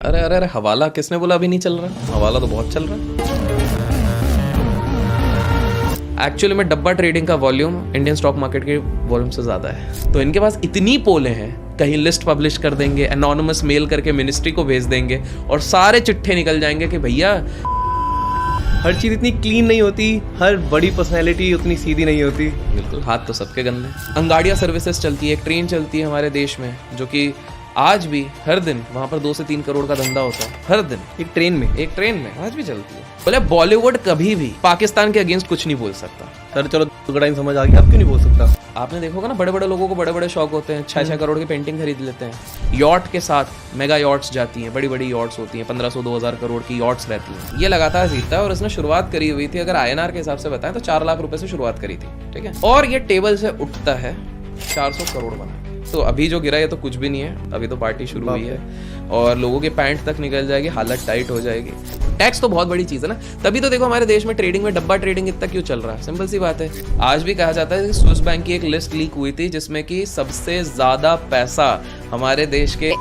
अरे अरे अरे हवाला किसने बोला अभी नहीं चल रहा? हवाला तो बहुत चल रहा है। एक्चुअली में डब्बा ट्रेडिंग का वॉल्यूम इंडियन स्टॉक मार्केट के वॉल्यूम से ज़्यादा है। तो इनके पास इतनी पोलें हैं, कहीं लिस्ट पब्लिश कर देंगे, एनोनिमस मेल करके मिनिस्ट्री को भेज देंगे और सारे चिट्ठे निकल जाएंगे कि भैया हर चीज़ इतनी क्लीन नहीं होती, हर बड़ी पर्सनैलिटी उतनी सीधी नहीं होती। बिल्कुल, हाथ तो सबके गंदे। अंगाड़िया सर्विसेज चलती है, एक ट्रेन चलती है हमारे देश में जो कि आज भी हर दिन वहाँ पर 2 से 3 करोड़ का धंधा होता है हर दिन। एक ट्रेन में आज भी चलती है। बोले बॉलीवुड कभी भी पाकिस्तान के अगेंस्ट कुछ नहीं बोल सकता। सर चलो टाइम समझ आ गया, अब क्यों नहीं बोल सकता? आपने देखा होगा ना, बड़े बड़े लोगों को बड़े बड़े शौक होते हैं, 6-6 करोड़ की पेंटिंग खरीद लेते हैं। यॉट के साथ मेगा यॉट्स जाती हैं, बड़ी बड़ी यॉट्स होती हैं, 1500-2000 करोड़ की यॉट्स रहती हैं। ये लगातार जीतता है और इसने शुरुआत करी हुई थी, अगर INR के हिसाब से बताएं तो 4 लाख रुपए से शुरुआत करी थी, ठीक है। और ये टेबल से उठता है 400 करोड़ बना। तो अभी जो गिरा है तो कुछ भी नहीं है, अभी तो पार्टी शुरू हुई है और लोगों के पैंट तक निकल जाएगी, हालत टाइट हो जाएगी। टैक्स तो बहुत बड़ी चीज़ है ना, तभी तो देखो हमारे देश में ट्रेडिंग में डब्बा ट्रेडिंग इतना क्यों चल रहा है। सिंपल सी बात है, आज भी कहा जाता है कि स्विस बैंक की एक लिस्ट लीक हुई थी जिसमें कि सबसे ज़्यादा पैसा हमारे देश के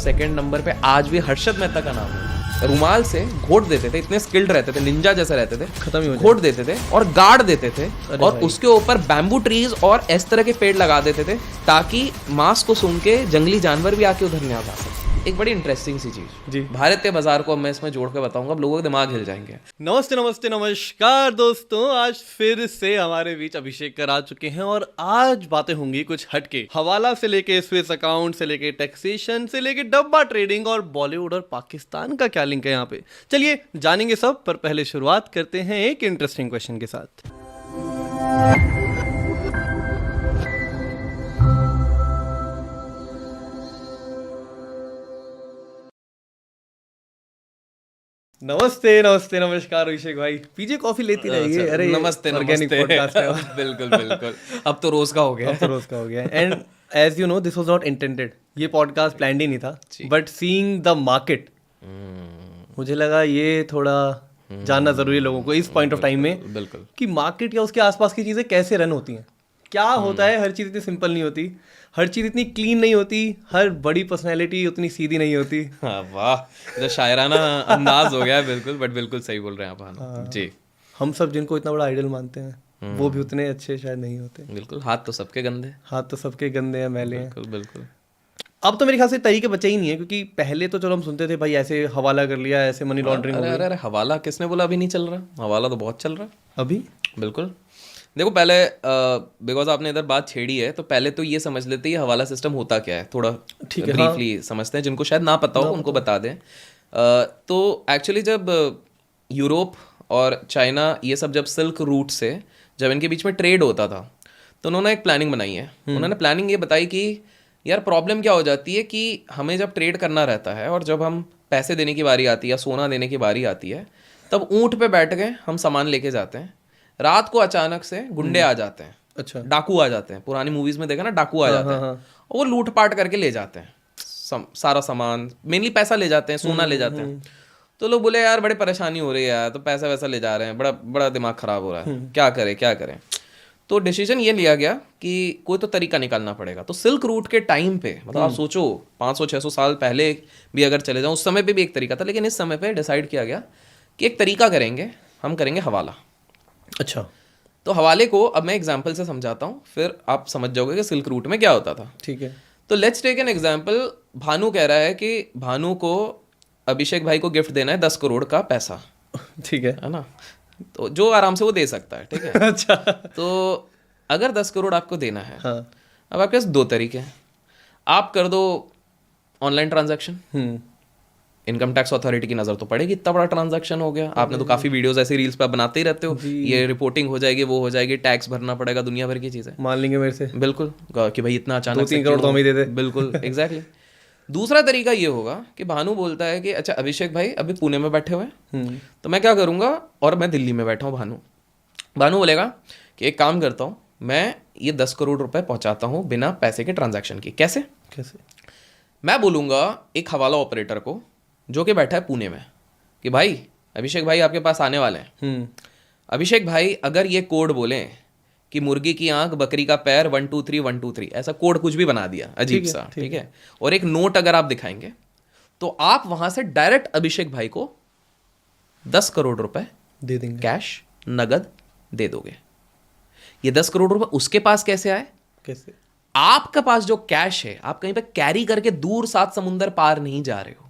सेकेंड नंबर पे आज भी हर्षद मेहता का नाम है। रुमाल से घोट देते थे, इतने स्किल्ड रहते थे, निंजा जैसे रहते थे, खत्म ही हो घोट देते थे और गाड़ देते थे और उसके ऊपर बैम्बू ट्रीज और इस तरह के पेड़ लगा देते थे ताकि मांस को सूंघ के जंगली जानवर भी आके उधर नहीं आ सके। एक बड़ी इंटरेस्टिंग सी चीज जी, भारतीय बाजार को अब मैं इसमें जोड़ के बताऊंगा, अब लोगों के दिमाग हिल जाएंगे। नमस्ते नमस्ते नमस्कार दोस्तों, आज फिर से हमारे बीच अभिषेक कर आ चुके हैं और आज बातें होंगी कुछ हटके। हवाला से लेके स्विस अकाउंट से लेके टैक्सेशन से लेके डब्बा ट्रेडिंग और बॉलीवुड और पाकिस्तान का क्या लिंक है यहाँ पे, चलिए जानेंगे सब। पर पहले शुरुआत करते हैं एक इंटरेस्टिंग क्वेश्चन के साथ। नमस्ते नमस्ते नमस्कार अभिषेक भाई, पीजिए कॉफी लेती रहिए। अरे नमस्ते ऑर्गेनिक पॉडकास्ट है। बिल्कुल बिल्कुल, अब तो रोज का हो गया। अब तो रोज का हो गया। And as you know this was not intended, ये पॉडकास्ट प्लान्ड ही नहीं था, बट सीइंग द मार्केट मुझे लगा ये थोड़ा जानना जरूरी है लोगों को इस पॉइंट ऑफ टाइम में। बिल्कुल, कि मार्केट या उसके आसपास की चीजें कैसे रन होती हैं, क्या होता है। हर चीज़ इतनी सिंपल नहीं होती, हर चीज़ इतनी क्लीन नहीं होती, हर बड़ी पर्सनैलिटी उतनी सीधी नहीं होती। हाँ वाह, तो शायराना अंदाज हो गया है। बिल्कुल, बट बिल्कुल सही बोल रहे हैं आप जी। हम सब जिनको इतना बड़ा आइडल मानते हैं वो भी उतने अच्छे शायद नहीं होते। बिल्कुल, हाथ तो सबके गंदे, हाथ तो सबके गंदे हैं, मैले हैं। बिल्कुल बिल्कुल। अब तो मेरे ख्याल से तरीके बचे ही नहीं है, क्योंकि पहले तो चलो हम सुनते थे भाई ऐसे हवाला कर लिया, ऐसे मनी लॉन्ड्रिंग हो अरे गई। अरे अरे हवाला किसने बोला अभी नहीं चल रहा? हवाला तो बहुत चल रहा है अभी। बिल्कुल। देखो पहले बिकॉज आपने इधर बात छेड़ी है तो पहले तो ये समझ लेते हैं ये हवाला सिस्टम होता क्या है, थोड़ा ठीक है, ब्रीफली समझते हैं, जिनको शायद ना पता हो उनको बता दें। तो एक्चुअली जब यूरोप और चाइना ये सब जब सिल्क रूट से जब इनके बीच में ट्रेड होता था तो उन्होंने एक प्लानिंग बनाई है। उन्होंने प्लानिंग ये बताई कि यार प्रॉब्लम क्या हो जाती है कि हमें जब ट्रेड करना रहता है और जब हम पैसे देने की बारी आती है या सोना देने की बारी आती है तब ऊँट पे बैठ के हम सामान लेके जाते हैं, रात को अचानक से गुंडे आ जाते हैं, अच्छा, डाकू आ जाते हैं। पुरानी मूवीज में देखा ना, डाकू आ जाते हैं और वो लूट पाट करके ले जाते हैं सारा सामान, मेनली पैसा ले जाते हैं, सोना ले जाते हैं। तो लोग बोले यार बड़ी परेशानी हो रही है यार, तो पैसा वैसा ले जा रहे हैं, बड़ा बड़ा दिमाग खराब हो रहा है, क्या करें क्या करें। तो डिसीजन ये लिया गया कि कोई तो तरीका निकालना पड़ेगा। तो सिल्क रूट के टाइम पे, मतलब आप सोचो 500-600 साल पहले भी अगर चले जाओ, उस समय पे भी एक तरीका था, लेकिन इस समय पे डिसाइड किया गया कि एक तरीका करेंगे, हम करेंगे हवाला। अच्छा, तो हवाले को अब मैं एग्जाम्पल से समझाता हूँ, फिर आप समझ जाओगे कि सिल्क रूट में क्या होता था। ठीक है। तो let's take an example. Bhanu कह रहा है कि भानु को अभिषेक भाई को गिफ्ट देना है 10 करोड़ का पैसा, ठीक है ना, तो जो आराम से वो दे सकता है, ठीक है। अच्छा, तो अगर 10 करोड़ आपको देना है, हाँ, अब आपके पास 2 तरीके हैं। आप कर दो online transaction, income tax authority की नजर तो पड़ेगी, इतना बड़ा ट्रांजैक्शन हो गया। आपने तो काफी वीडियोस ऐसे रील्स पे बनाते ही रहते हो, ये रिपोर्टिंग हो जाएगी, वो हो जाएगी, टैक्स भरना पड़ेगा, दुनिया भर की चीजें मान लेंगे मेरे से। बिल्कुल कि भाई इतना अचानक 2-3 करोड़ तो हम ही दे दे। बिल्कुल एग्जैक्टली। दूसरा तरीका ये होगा कि भानु बोलता है कि अच्छा अभिषेक भाई अभी पुणे में बैठे हुए हैं, तो मैं क्या करूंगा, और मैं दिल्ली में बैठा हूँ। भानु बोलेगा कि एक काम करता हूँ, मैं ये 10 करोड़ रुपए पहुंचाता हूँ बिना पैसे के ट्रांजैक्शन की। कैसे? मैं बोलूँगा एक हवाला ऑपरेटर को जो कि बैठा है पुणे में कि भाई अभिषेक भाई आपके पास आने वाले हैं। अभिषेक भाई अगर ये कोड बोलें कि मुर्गी की आंख, बकरी का पैर, 1 2 3 1 2 3, ऐसा कोड कुछ भी बना दिया अजीब सा, ठीक है, और एक नोट अगर आप दिखाएंगे तो आप वहां से डायरेक्ट अभिषेक भाई को 10 करोड़ रुपए दे देंगे कैश नगद दे दोगे। ये 10 करोड़ रुपए उसके पास कैसे आए? कैसे? आपके पास जो कैश है आप कहीं पे कैरी करके दूर 7 समुंदर पार नहीं जा रहे हो।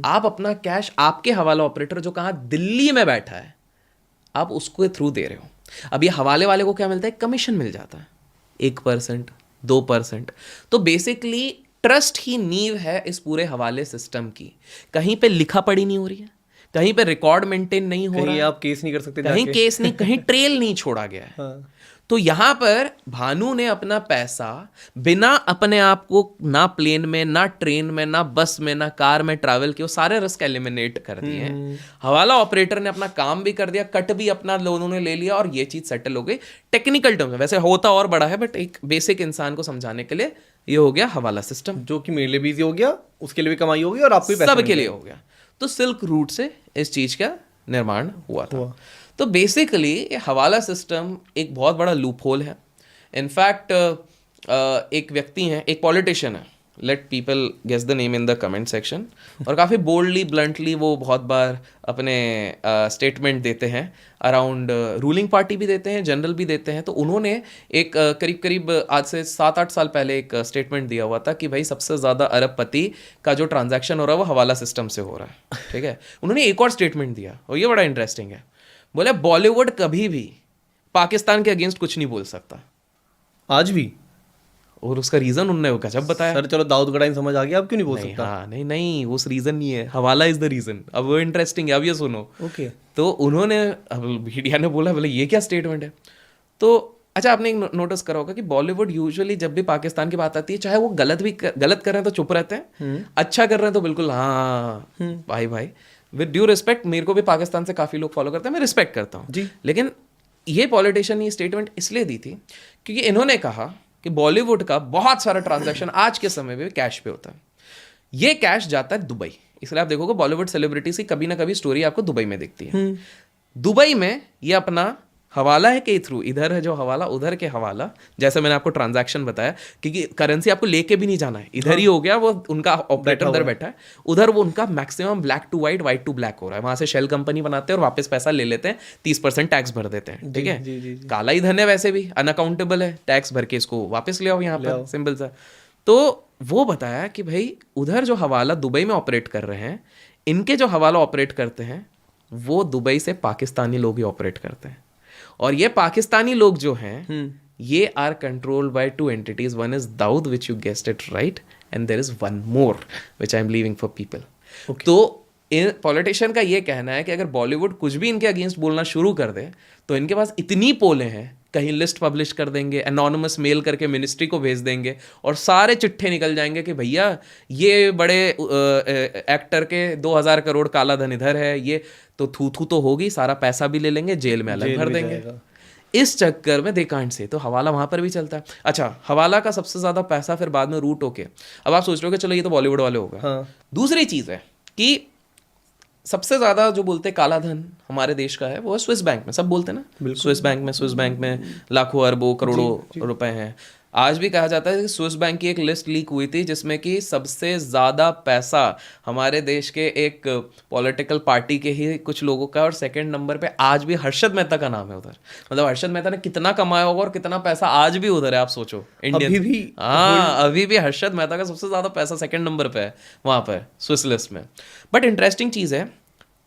आप अपना कैश आपके हवाला ऑपरेटर जो कहाँ दिल्ली में बैठा है आप उसको थ्रू दे रहे हो। अब ये हवाले वाले को क्या मिलता है? कमीशन मिल जाता है 1% 2%। तो बेसिकली ट्रस्ट ही नींव है इस पूरे हवाले सिस्टम की। कहीं पे लिखा पढ़ी नहीं हो रही है, कहीं पे रिकॉर्ड मेंटेन नहीं हो रहा कहीं है, आप केस नहीं कर सकते कहीं जाके। केस नहीं, कहीं ट्रेल नहीं छोड़ा गया है। हाँ। तो यहां पर भानु ने अपना पैसा बिना अपने आप को ना प्लेन में ना ट्रेन में ना बस में ना कार में ट्रैवल किया, सारे रिस्क एलिमिनेट कर दिए हैं। हवाला ऑपरेटर ने अपना काम भी कर दिया, कट भी अपना लोगों ने ले लिया और ये चीज सेटल हो गई। टेक्निकल टर्म में वैसे होता और बड़ा है, बट एक बेसिक इंसान को समझाने के लिए ये हो गया हवाला सिस्टम, जो कि मेरे लिए भी इजी हो गया, उसके लिए भी कमाई होगी और आपको भी पैसा सबके लिए हो गया। तो सिल्क रूट से इस चीज का निर्माण हुआ था। तो बेसिकली ये हवाला सिस्टम एक बहुत बड़ा लूप होल है। इनफैक्ट एक व्यक्ति हैं, एक पॉलिटिशियन है, let people guess the name in the comment section, और काफ़ी बोल्डली ब्लंटली वो बहुत बार अपने स्टेटमेंट देते हैं अराउंड रूलिंग पार्टी भी देते हैं, जनरल भी देते हैं। तो उन्होंने एक करीब आज से 7-8 साल पहले एक स्टेटमेंट दिया हुआ था कि भाई सबसे ज़्यादा अरबपति का जो ट्रांजैक्शन हो रहा है वो हवाला सिस्टम से हो रहा है। ठीक है, उन्होंने एक और स्टेटमेंट दिया और ये बड़ा इंटरेस्टिंग है। बोले बॉलीवुड कभी भी पाकिस्तान के अगेंस्ट कुछ नहीं बोल सकता आज भी, और उसका रीजन उन्होंने वो गजब बताया। सर चलो दाऊद गढ़ाई समझ आ गया, अब क्यों नहीं बोल नहीं, सकता? हाँ नहीं उस रीजन नहीं है, हवाला इज द रीजन। अब वो इंटरेस्टिंग है, अब ये सुनो। ओके। तो उन्होंने, अब मीडिया ने बोला बोले ये क्या स्टेटमेंट है। तो अच्छा आपने एक नोटिस करा होगा कि बॉलीवुड यूजुअली जब भी पाकिस्तान की बात आती है, चाहे वो गलत कर रहे हैं तो चुप रहते हैं, अच्छा कर रहे हैं तो बिल्कुल हाँ भाई विद ड्यू रिस्पेक्ट, मेरे को भी पाकिस्तान से काफ़ी लोग फॉलो करते हैं, मैं रिस्पेक्ट करता हूँ जी। लेकिन ये पॉलिटिशियन ये स्टेटमेंट इसलिए दी थी क्योंकि इन्होंने कहा कि बॉलीवुड का बहुत सारा ट्रांजैक्शन आज के समय में कैश पे होता है। ये कैश जाता है दुबई, इसलिए आप देखोगे बॉलीवुड सेलिब्रिटीज की कभी ना कभी स्टोरी आपको दुबई में दिखती है। दुबई में ये अपना हवाला है के थ्रू, इधर है जो हवाला उधर के हवाला, जैसे मैंने आपको ट्रांजैक्शन बताया, क्योंकि करेंसी आपको लेके भी नहीं जाना है, इधर ही हो गया, वो उनका ऑपरेटर उधर बैठा है, उधर वो उनका maximum black to white to black हो रहा है, वहां से शेल कंपनी बनाते हैं और वापस पैसा ले लेते हैं, 30% टैक्स भर देते हैं। ठीक है, काला ही धन है, वैसे भी अनअकाउंटेबल है, टैक्स भर के इसको वापस ले आओ यहाँ पर, सिंपल सा। तो वो बताया कि भाई उधर जो हवाला दुबई में ऑपरेट कर रहे हैं, इनके जो हवाला ऑपरेट करते हैं वो दुबई से पाकिस्तानी लोग ही ऑपरेट करते हैं, और ये पाकिस्तानी लोग जो हैं ये are controlled by 2 entities, one is Dawood which you guessed it right and there is one more which I am leaving for people. तो पॉलिटिशियन का ये कहना है कि अगर बॉलीवुड कुछ भी इनके अगेंस्ट बोलना शुरू कर दे तो इनके पास इतनी पोलें हैं, कहीं लिस्ट पब्लिश कर देंगे, एनोनिमस मेल करके मिनिस्ट्री को भेज देंगे और सारे चिट्ठे निकल जाएंगे कि भैया ये बड़े एक्टर के 2000 करोड़ काला धन इधर है, ये तो थू तो होगी, सारा पैसा भी ले लेंगे, जेल में अलग भर देंगे। इस चक्कर में दे कांड से तो हवाला वहां पर भी चलता है। अच्छा, हवाला का सबसे ज्यादा पैसा फिर बाद में रूट होके, अब आप सोच रहे हो कि चलो ये तो बॉलीवुड वाले होगा। हाँ। दूसरी चीज है कि सबसे ज्यादा जो बोलते हैं काला धन हमारे देश का है वो है स्विस बैंक में, सब बोलते हैं ना स्विस बैंक में लाखों अरबों करोड़ों रुपए हैं। आज भी कहा जाता है कि स्विस बैंक की एक लिस्ट लीक हुई थी जिसमें कि सबसे ज़्यादा पैसा हमारे देश के एक पॉलिटिकल पार्टी के ही कुछ लोगों का, और सेकंड नंबर पे आज भी हर्षद मेहता का नाम है उधर। मतलब हर्षद मेहता ने कितना कमाया होगा और कितना पैसा आज भी उधर है, आप सोचो। इंडियन अभी भी, हाँ अभी भी हर्षद मेहता का सबसे ज़्यादा पैसा सेकंड नंबर पे है वहाँ पर स्विस लिस्ट में। बट इंटरेस्टिंग चीज़ है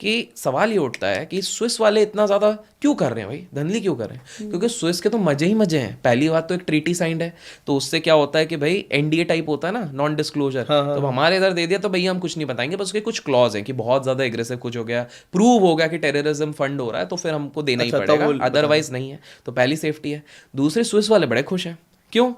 कि सवाल ये उठता है कि स्विस वाले इतना ज़्यादा क्यों कर रहे हैं भाई, धंधली क्यों कर रहे हैं? क्योंकि स्विस के तो मजे ही मजे हैं। पहली बात तो एक ट्रीटी साइंड है, तो उससे क्या होता है कि भाई एनडीए टाइप होता है ना, नॉन डिस्क्लोजर। तो हमारे इधर दे दिया तो भैया हम कुछ नहीं बताएंगे, बस उसके कुछ क्लॉज हैं कि बहुत ज़्यादा एग्रेसिव कुछ हो गया, प्रूव हो गया कि टेररिज्म फंड हो रहा है तो फिर हमको देना ही पड़ेगा, अदरवाइज नहीं है। तो पहली सेफ्टी है। दूसरे स्विस वाले बड़े खुश हैं, क्यों?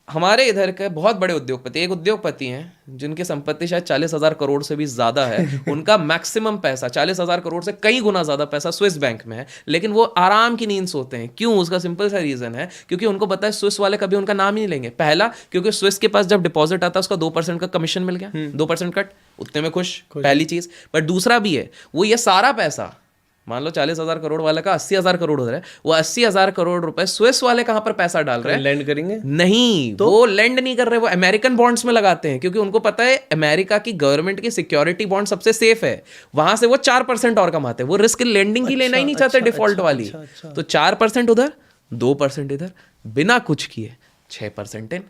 हमारे इधर के बहुत बड़े उद्योगपति, एक उद्योगपति हैं जिनकी संपत्ति शायद 40,000 करोड़ से भी ज़्यादा है, उनका मैक्सिमम पैसा 40,000 करोड़ से कई गुना ज़्यादा पैसा स्विस बैंक में है, लेकिन वो आराम की नींद सोते हैं। क्यों? उसका सिंपल सा रीज़न है, क्योंकि उनको पता है स्विस वाले कभी उनका नाम ही नहीं लेंगे। पहला, क्योंकि स्विस के पास जब डिपॉजिट आता है उसका 2% का कमीशन मिल गया, 2% कट, उतने में खुश, पहली चीज़। बट दूसरा भी है, वो ये सारा पैसा मान लो 40,000 करोड़ वाले का 80,000 करोड़ हो रहा है, वो 80,000 करोड़ रुपए स्विस वाले कहाँ पर पैसा डाल रहे हैं? लैंड करेंगे नहीं, तो वो लैंड नहीं कर रहे, वो अमेरिकन बॉन्ड्स में लगाते हैं, क्योंकि उनको पता है अमेरिका की गवर्नमेंट की सिक्योरिटी बॉन्ड सबसे सेफ है, वहां से वो 4% और कमाते हैं, वो रिस्क लैंडिंग की लेना ही नहीं चाहते डिफॉल्ट वाली। तो 4% उधर, 2% इधर, बिना कुछ किए 6% इन।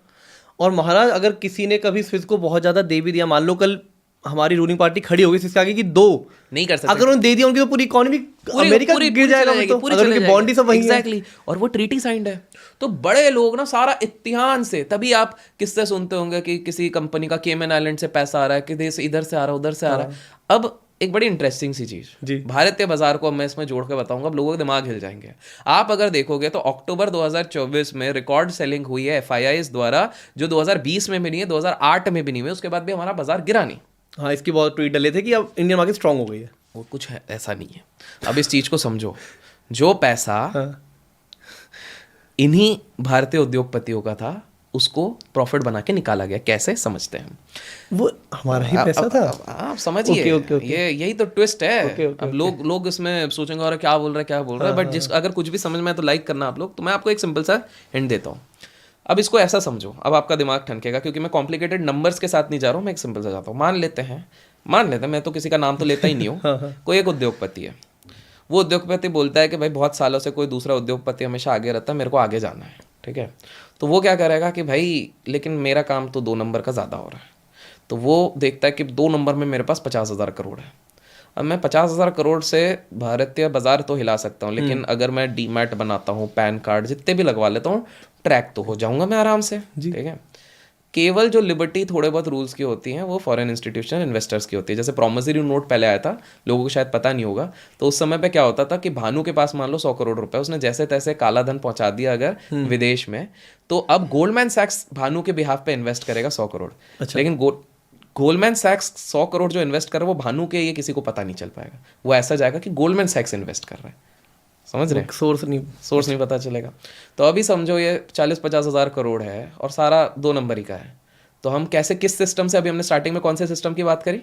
और महाराज अगर किसी ने कभी स्विस को बहुत ज्यादा दे भी दिया, मान लो कल हमारी रूलिंग पार्टी खड़ी होगी इसके आगे कि 2 नहीं कर सकते, अगर उन्होंने दे दिया उनकी तो पूरी इकोनॉमी अमेरिका गिर जाएगा, तो अगर उनकी बॉन्ड ही सब वही है। एग्जैक्टली, और वो ट्रीटी साइंड है। तो बड़े लोग ना सारा इत्तेहान से, तभी आप किससे सुनते होंगे कि किसी कंपनी का केमन आइलैंड से पैसा आ रहा है, कि इधर से आ रहा है, उधर से आ रहा है। अब एक बड़ी इंटरेस्टिंग सी चीज भारतीय बाजार को मैं इसमें जोड़ के बताऊंगा, अब लोगों के दिमाग हिल जाएंगे। आप अगर देखोगे तो अक्टूबर 2024 में रिकॉर्ड सेलिंग हुई है FIIs द्वारा, जो 2020 में भी नहीं है, 2008 में भी नहीं हुई, उसके बाद भी हमारा बाजार गिरा नहीं। हाँ, इसकी बहुत ट्वीट डले थे कि अब इंडियन मार्केट स्ट्रांग हो गई है। वो कुछ है, ऐसा नहीं है। अब इस चीज को समझो, जो पैसा इन्हीं भारतीय उद्योगपतियों का था, उसको प्रॉफिट बना के निकाला गया। कैसे समझते हैं? वो हमारा ही पैसा था। आप समझिए, ये यही तो ट्विस्ट है। अब लोग इसमें सोचेंगे और क्या बोल रहा है, बट जिस अगर कुछ भी समझ में आए तो लाइक करना आप लोग। तो मैं आपको एक सिंपल सा हिंट देता हूँ। अब इसको ऐसा समझो, अब आपका दिमाग ठनकेगा, क्योंकि मैं कॉम्प्लिकेटेड नंबर्स के साथ नहीं जा रहा हूँ, मैं एक सिंपल सा जाता हूँ। मान लेते हैं, मैं तो किसी का नाम तो लेता ही नहीं हूँ, कोई एक उद्योगपति है। वो उद्योगपति बोलता है कि भाई बहुत सालों से कोई दूसरा उद्योगपति हमेशा आगे रहता है, मेरे को आगे जाना है, ठीक है। तो वो क्या करेगा कि भाई लेकिन मेरा काम तो 2 नंबर का ज़्यादा हो रहा है। तो वो देखता है कि 2 नंबर में मेरे पास 50,000 करोड़ है। अब मैं 50,000 करोड़ से भारतीय बाजार तो हिला सकता हूँ, लेकिन अगर मैं डीमैट बनाता हूँ, पैन कार्ड जितने भी लगवा लेता हूँ, ट्रैक तो हो जाऊंगा मैं आराम से, ठीक है। केवल जो लिबर्टी थोड़े बहुत रूल्स की होती हैं वो फॉरेन इंस्टीट्यूशन इन्वेस्टर्स की होती है। जैसे प्रोमिसरी नोट पहले आया था, लोगों को शायद पता नहीं होगा, तो उस समय पे क्या होता था कि भानु के पास मान लो 100 करोड़ रुपए, उसने जैसे तैसे काला धन पहुंचा दिया अगर विदेश में, तो अब गोल्डमैन सैक्स भानु के बिहाफ पे इन्वेस्ट करेगा 100 करोड़। लेकिन गोल्डमैन सैक्स 100 करोड़ जो इन्वेस्ट कर रहा है वो भानु के, ये किसी को पता नहीं चल पाएगा। वो ऐसा जाएगा कि गोल्डमैन सैक्स इन्वेस्ट कर रहा है, समझ रहे हैं? सोर्स नहीं पता चलेगा। तो अभी समझो ये 40-50 हज़ार करोड़ है और सारा 2 नंबर ही का है। तो हम कैसे, किस सिस्टम से, अभी हमने स्टार्टिंग में कौन से सिस्टम की बात करी?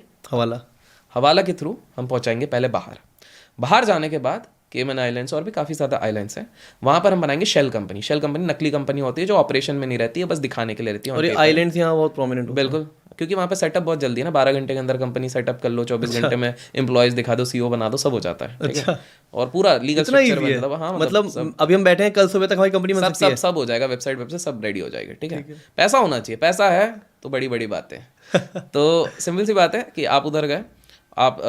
हवाला के थ्रू हम पहुंचाएंगे पहले बाहर जाने के बाद केमन आइलैंड्स और भी काफ़ी ज़्यादा आइलैंड्स हैं, वहाँ पर हम बनाएंगे शेल कंपनी। शेल कंपनी नकली कंपनी होती है जो ऑपरेशन में नहीं रहती है, बस दिखाने के लिए रहती है। और ये आइलैंड्स यहाँ बहुत प्रोमिनेंट, बिल्कुल, क्योंकि वहाँ पे सेटअप बहुत जल्दी है ना, 12 घंटे के अंदर कंपनी सेटअप कर लो, 24 घंटे में एम्प्लॉयज दिखा दो, CEO बना दो, सब हो जाता है, ठीक है। और पूरा लीगल स्ट्रक्चर बन जाता है। हाँ, मतलब अभी हम बैठे हैं, कल सुबह तक हमारी कंपनी में सब हो जाएगा, वेबसाइट सब रेडी हो जाएगी, ठीक है। पैसा होना चाहिए, पैसा है तो बड़ी बड़ी बातें। तो सिंपल सी बात है कि आप उधर गए, आप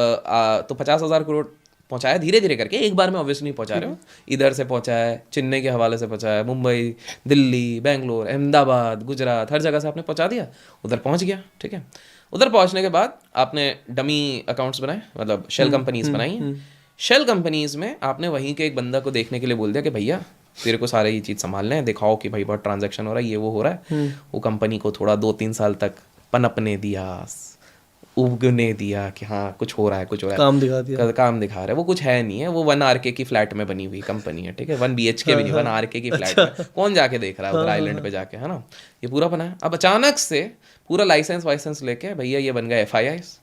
तो 50,000 करोड़ पहुंचाया धीरे धीरे करके, एक बार में ऑब्वियसली नहीं पहुंचा रहे हो। इधर से पहुंचाया, चेन्नई के हवाले से पहुंचाया, मुंबई, दिल्ली, बेंगलोर, अहमदाबाद, गुजरात, हर जगह से आपने पहुंचा दिया, उधर पहुंच गया, ठीक है। उधर पहुंचने के बाद आपने डमी अकाउंट्स बनाए, मतलब शेल कंपनीज बनाई। शेल कंपनीज में आपने वहीं के एक बंदा को देखने के लिए बोल दिया कि भैया तेरे को सारे ये चीज़ संभालना है, दिखाओ कि भाई बहुत ट्रांजैक्शन हो रहा है, ये वो हो रहा है। वो कंपनी को थोड़ा 2-3 साल तक पनपने दिया, उगने दिया कि हाँ कुछ हो रहा है, काम दिखा दिया, काम दिखा रहा है। वो कुछ है नहीं है, वो 1 RK की फ्लैट में बनी हुई कंपनी है, ठीक है। 1 BHK भी नहीं, 1 RK की फ्लैट में कौन जाके देख रहा है उधर आइलैंड पे जाके, है ना। ये पूरा बना है। अब अचानक से पूरा लाइसेंस लेके भैया ये बन गया FIIs,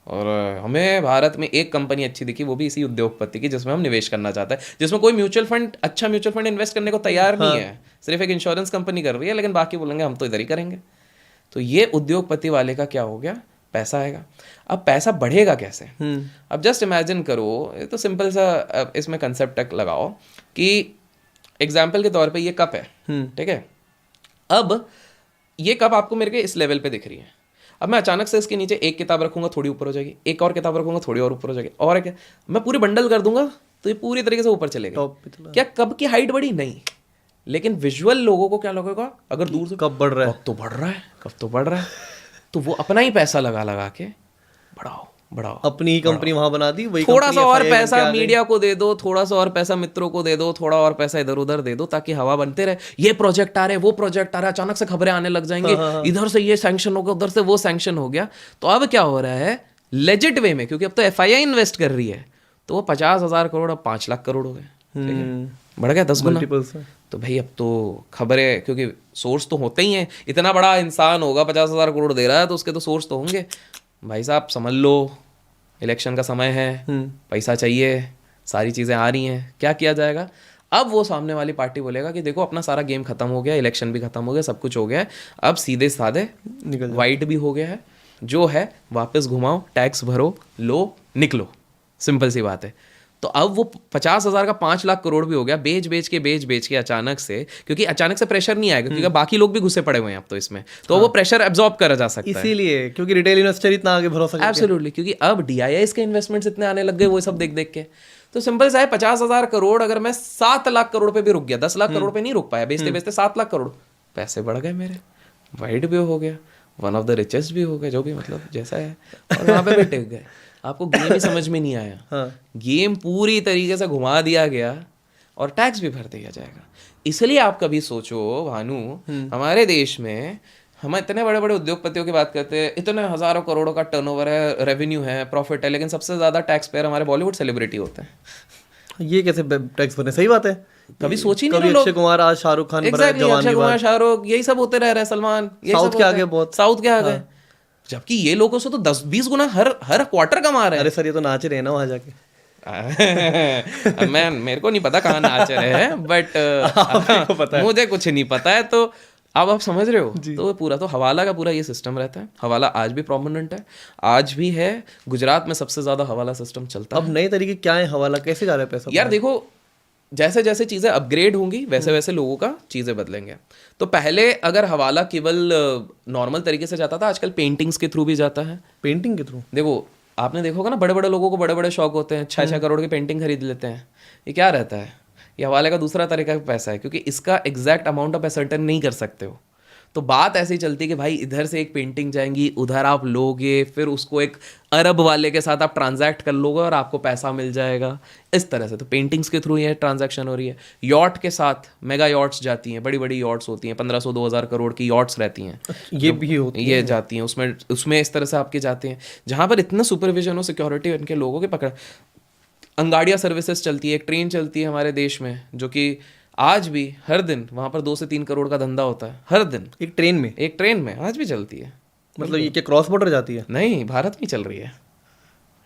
और हमें भारत में एक कंपनी अच्छी दिखी, वो भी इसी उद्योगपति की, जिसमें हम निवेश करना चाहते हैं, जिसमें कोई अच्छा म्यूचुअल फंड इन्वेस्ट करने को तैयार नहीं है, सिर्फ एक इंश्योरेंस कंपनी कर रही है, लेकिन बाकी बोलेंगे हम तो इधर ही करेंगे। तो ये उद्योगपति वाले का क्या हो गया, पैसा आएगा। अब पैसा बढ़ेगा कैसे? अब जस्ट इमेजिन करो, ये तो सिंपल सा इसमें कंसेप्ट तक लगाओ कि एग्जाम्पल के तौर पे ये कप है, ठीक है। अब ये कप आपको मेरे के इस लेवल पे दिख रही है। अब मैं अचानक से इसके नीचे एक किताब रखूंगा, थोड़ी ऊपर हो जाएगी, एक और किताब रखूंगा, थोड़ी और ऊपर हो जाएगी, और एक मैं पूरी बंडल कर दूंगा तो ये पूरी तरीके से ऊपर चलेगा। क्या कप की हाइट बढ़ी? नहीं, लेकिन विजुअल लोगों को क्या लगेगा, अगर दूर से कब बढ़ रहा है, कब तो बढ़ रहा है, तो वो अपना ही पैसा लगा के बढ़ाओ, अपनी ही कंपनी वहां बना दी, वही थोड़ा सा और पैसा मीडिया को दे दो, थोड़ा सा और पैसा मित्रों को दे दो, थोड़ा और पैसा इधर उधर दे दो, ताकि हवा बनते रहे। ये प्रोजेक्ट आ रहे, वो प्रोजेक्ट आ रहा है, अचानक से खबरें आने लग जाएंगे, इधर से ये सैंक्शन हो गया, उधर से वो सैंक्शन हो गया। तो अब क्या हो रहा है, लेजिट वे में, क्योंकि अब तो FII इन्वेस्ट कर रही है, तो वो 50,000 करोड़ अब 5 लाख करोड़ हो गए, ठीक है, बढ़ गया 10 गुना। तो भाई अब तो खबरें, क्योंकि सोर्स तो होते ही हैं, इतना बड़ा इंसान होगा 50,000 करोड़ दे रहा है, तो उसके तो सोर्स तो होंगे। भाई साहब समझ लो, इलेक्शन का समय है, पैसा चाहिए, सारी चीज़ें आ रही हैं, क्या किया जाएगा? अब वो सामने वाली पार्टी बोलेगा कि देखो अपना सारा गेम खत्म हो गया, इलेक्शन भी खत्म हो गया, सब कुछ हो गया है, अब सीधे साधे वाइट भी हो गया है, जो है वापस घुमाओ, टैक्स भरो, लो, निकलो, सिंपल सी बात है। तो अब वो 50,000 का 5 लाख करोड़ भी हो गया, बेच के अचानक से, क्योंकि अचानक से प्रेशर नहीं आएगा, क्योंकि बाकी लोग भी घुसे पड़े हुए हैं अब तो इसमें, तो वो प्रेशर एब्जॉर्ब करा जा सकता है इसीलिए, क्योंकि रिटेल इन्वेस्टर इतना आगे भरोसा करते हैं। एब्सोल्युटली, क्योंकि अब DIIs के इन्वेस्टमेंट्स इतने आने लग गए वो सब देख देख के। तो सिंपल सा है, 50,000 करोड़ अगर मैं 7 लाख करोड़ पे भी रुक गया, 10 लाख करोड़ पे नहीं रुक पाया, बेचते बेचते 7 लाख करोड़, पैसे बढ़ गए मेरे, वाइट भी हो गया, वन ऑफ द रिचेस्ट भी हो गए, जो भी मतलब जैसा है, और वहाँ पे भी टिक गए। आपको गेम ही समझ में नहीं आया। हाँ। गेम पूरी तरीके से घुमा दिया गया और टैक्स भी भर दिया जाएगा। इसलिए आप कभी सोचो भानु, हमारे देश में हम इतने बड़े बड़े उद्योगपतियों की बात करते हैं, इतने हजारों करोड़ों का टर्नओवर है, रेवेन्यू है, प्रॉफिट है, लेकिन सबसे ज्यादा टैक्स पेयर हमारे बॉलीवुड सेलिब्रिटी होते हैं। ये कैसे टैक्स भरने? सही बात है, कभी सोची नहीं कभी लोग। अक्षय कुमार, आज शाहरुख खान, Exactly, अक्षय कुमार, शाहरुख, यही सब होते रह रहे हैं, सलमान, साउथ के आगे बहुत, साउथ के आगे, जबकि ये लोगों से तो 10-20 गुना हर क्वार्टर कमा रहे हैं। अरे सर ये तो नाच रहे हैं ना वहाँ जाके। मैं मेरे को नहीं पता कहाँ नाच रहे हैं, बट मुझे कुछ नहीं पता है। तो अब आप समझ रहे हो, तो पूरा तो हवाला का पूरा ये सिस्टम रहता है। हवाला आज भी प्रोमिनेंट है, आज भी है, गुजरात में सबसे ज्यादा हवाला सिस्टम चलता है। अब नए तरीके क्या है, हवाला कैसे जा रहा है पैसा? यार देखो, जैसे जैसे चीज़ें अपग्रेड होंगी वैसे वैसे लोगों का चीज़ें बदलेंगे। तो पहले अगर हवाला केवल नॉर्मल तरीके से जाता था, आजकल पेंटिंग्स के थ्रू भी जाता है। पेंटिंग के थ्रू? देखो आपने देखा होगा ना, बड़े बड़े लोगों को बड़े बड़े शौक होते हैं, 6-6 करोड़ की पेंटिंग खरीद लेते हैं। ये क्या रहता है? ये हवाले का दूसरा तरीका का पैसा है, क्योंकि इसका एग्जैक्ट अमाउंट आप असर्टेन नहीं कर सकते हो। तो बात ऐसी चलती है कि भाई इधर से एक पेंटिंग जाएंगी, उधर आप लोगे, फिर उसको एक अरब वाले के साथ आप ट्रांजैक्ट कर लोगे और आपको पैसा मिल जाएगा, इस तरह से। तो पेंटिंग्स के थ्रू ये ट्रांजैक्शन हो रही है। यॉट के साथ मेगा यॉट्स जाती हैं, बड़ी बड़ी यॉट्स होती हैं, 1500-2000 करोड़ की यॉट्स रहती हैं, ये भी होती ये जाती हैं उसमें इस तरह से आपके जाते हैं, जहाँ पर इतना सुपरविजन हो, सिक्योरिटी उनके लोगों के पकड़। अंगाड़िया सर्विसेज चलती है, एक ट्रेन चलती है हमारे देश में, जो कि आज भी हर दिन वहाँ पर 2 से 3 करोड़ का धंधा होता है, हर दिन एक ट्रेन में आज भी चलती है। मतलब ये क्या क्रॉस बॉर्डर जाती है? नहीं, भारत में चल रही है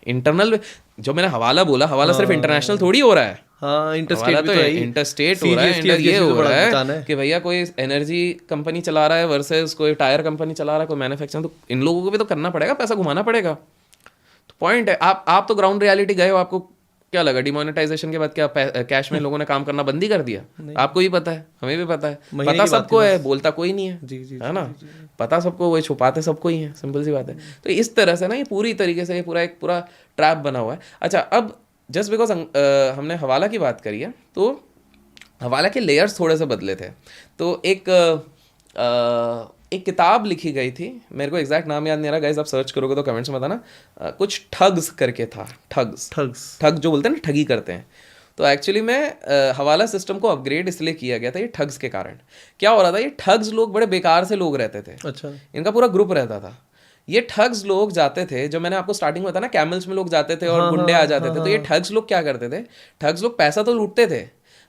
इंटरनल। जो मैंने हवाला बोला, हवाला सिर्फ इंटरनेशनल थोड़ी हो रहा है। हाँ, इंटरस्टेट तो इंटरस्टेट हो रहा है। ये हो रहा है कि भैया कोई एनर्जी कंपनी चला रहा है वर्सेस कोई टायर कंपनी चला रहा है, कोई मैन्युफैक्चरिंग, तो इन लोगों को भी तो करना पड़ेगा, पैसा घुमाना पड़ेगा। तो पॉइंट है, आप तो ग्राउंड रियलिटी गए हो, आपको क्या लगा डिमोनेटाइजेशन के बाद क्या कैश में लोगों ने काम करना बंद ही कर दिया? आपको भी पता है, हमें भी पता है, पता सबको है, बोलता कोई नहीं है, है ना? पता सबको, वही छुपाते सबको ही है, सिंपल सी बात है। तो इस तरह से ना ये पूरी तरीके से ये पूरा ट्रैप बना हुआ है। अच्छा, अब जस्ट बिकॉज हमने हवाला की बात करी है, तो हवाला के लेयर्स थोड़े से बदले थे। तो एक किताब लिखी गई थी, मेरे को एग्जैक्ट नाम याद नहीं आ रहा, गाइस आप सर्च करोगे तो कमेंट्स में बताना, कुछ ठग्स करके था। ठग जो बोलते हैं ना, ठगी करते हैं। तो एक्चुअली में हवाला सिस्टम को अपग्रेड इसलिए किया गया था ये ठग्स के कारण। क्या हो रहा था, ये ठग्स लोग बड़े बेकार से लोग रहते थे। अच्छा। इनका पूरा ग्रुप रहता था। ये ठग्स लोग जाते थे, जो मैंने आपको स्टार्टिंग में बताया ना, कैमल्स में लोग जाते थे और गुंडे आ जाते थे। तो ये ठग्स लोग क्या करते थे, ठग्स लोग पैसा तो लूटते थे,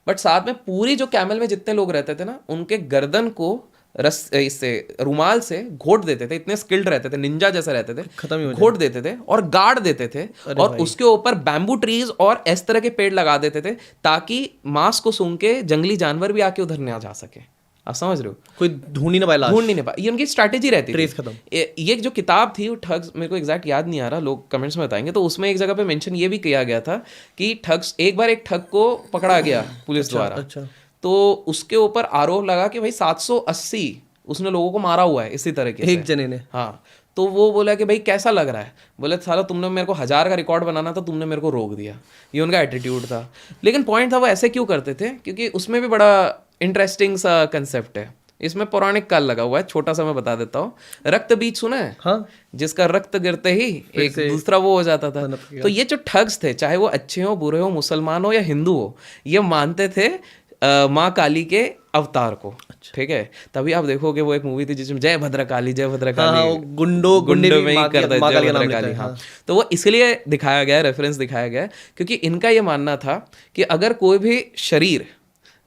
बट साथ में पूरी जो कैमल में जितने लोग रहते थे ना, उनके गर्दन को इससे रुमाल से घोट देते थे। इतने स्किल्ड रहते थे, निंजा जैसे रहते थे, खत्म ही हो घोट देते थे और गाड़ देते थे, और उसके ऊपर बैम्बू ट्रीज और इस तरह के पेड़ लगा देते थे, ताकि मांस को सूंघ के जंगली जानवर भी आके उधर ना जा सके। आप समझ रहे हो? कोई ढूंढ ही नहीं पाए। ये उनकी स्ट्रैटेजी रहती थी। खत्म। ये जो किताब थी वो ठग्स, मेरे को एग्जैक्ट याद नहीं आ रहा, लोग कमेंट्स में बताएंगे। तो उसमें एक जगह पे मेंशन ये भी किया गया था कि ठग्स, एक बार एक ठग को पकड़ा गया पुलिस द्वारा। तो उसके ऊपर आरोप लगा कि भाई 780 उसने लोगों को मारा हुआ है इसी तरह के एक जने ने। हाँ, तो वो बोला कि भाई कैसा लग रहा है? बोले साला तुमने मेरे को 1000 का रिकॉर्ड बनाना था, तुमने मेरे को रोक दिया। ये उनका एटीट्यूड था। लेकिन पॉइंट था वो ऐसे क्यों करते थे, क्योंकि उसमें भी बड़ा इंटरेस्टिंग सा कंसेप्ट है। इसमें पौराणिक काल लगा हुआ है, छोटा सा मैं बता देता हूँ। रक्त बीज सुना है? हाँ। जिसका रक्त गिरते ही एक दूसरा वो हो जाता था। तो ये जो ठग्स थे, चाहे वो अच्छे हो, बुरे हो, मुसलमान हो या हिंदू हो, ये मानते थे माँ काली के अवतार को। ठीक है, तभी आप देखोगे वो एक मूवी थी जिसमें जय भद्रकाली गुंडे में ही करते जय भद्रकाली। हाँ, तो वो इसलिए दिखाया गया, रेफरेंस दिखाया गया, क्योंकि इनका ये मानना था कि अगर कोई भी शरीर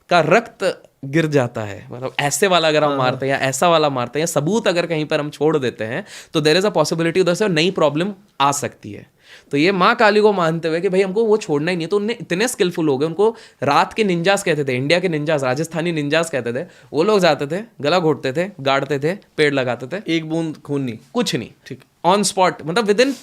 का रक्त गिर जाता है, मतलब ऐसे वाला अगर हम मारते हैं या ऐसा वाला मारते हैं, या सबूत अगर कहीं पर हम छोड़ देते हैं, तो देयर इज अ पॉसिबिलिटी उधर से नई प्रॉब्लम आ सकती है। तो ये माँ काली को मानते हुए कि भाई हमको वो छोड़ना ही नहीं है, तो उनने इतने स्किलफुल हो गए, उनको रात के निंजास कहते थे, इंडिया के निंजास, राजस्थानी निंजास कहते थे। वो लोग जाते थे, गला घोटते थे, गाड़ते थे, पेड़ लगाते थे, एक बूंद खून नहीं, कुछ नहीं, ठीक, ऑन स्पॉट, मतलब with in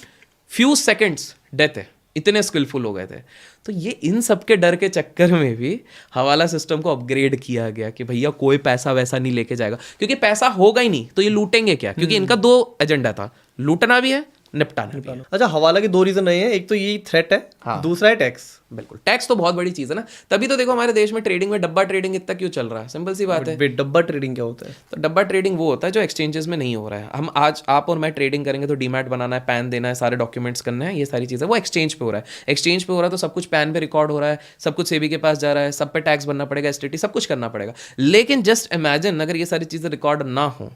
few seconds death है, इतने स्किलफुल हो गए थे। तो ये इन सब के डर के चक्कर में भी हवाला सिस्टम को अपग्रेड किया गया कि भैया कोई पैसा वैसा नहीं लेके जाएगा, क्योंकि पैसा होगा ही नहीं तो ये लूटेंगे क्या, क्योंकि इनका 2 एजेंडा था, लूटना भी है, निपटाना भी है। अच्छा, हवाला के 2 रीजन रहे हैं, एक तो ये थ्रेट है, हाँ। दूसरा है टैक्स। बिल्कुल, टैक्स तो बहुत बड़ी चीज है ना, तभी तो देखो हमारे देश में ट्रेडिंग में डब्बा ट्रेडिंग इतना क्यों चल रहा है, सिंपल सी बात है। वेट, डब्बा ट्रेडिंग क्या होता है? तो डब्बा ट्रेडिंग वो होता है जो एक्सचेंजेस में नहीं हो रहा है। हम आज आप और मैं ट्रेडिंग करेंगे तो डीमैट बनाना है, पैन देना है, सारे डॉक्यूमेंट्स करना है, ये सारी चीज़ें वो एक्सचेंज पे हो रहा है। एक्सचेंज पे हो रहा है तो सब कुछ पैन पे रिकॉर्ड हो रहा है, सब कुछ सेबी के पास जा रहा है, सब पे टैक्स भरना पड़ेगा, एसटीटी सब कुछ करना पड़ेगा। लेकिन जस्ट इमेजिन अगर ये सारी चीज़ें रिकॉर्ड ना हो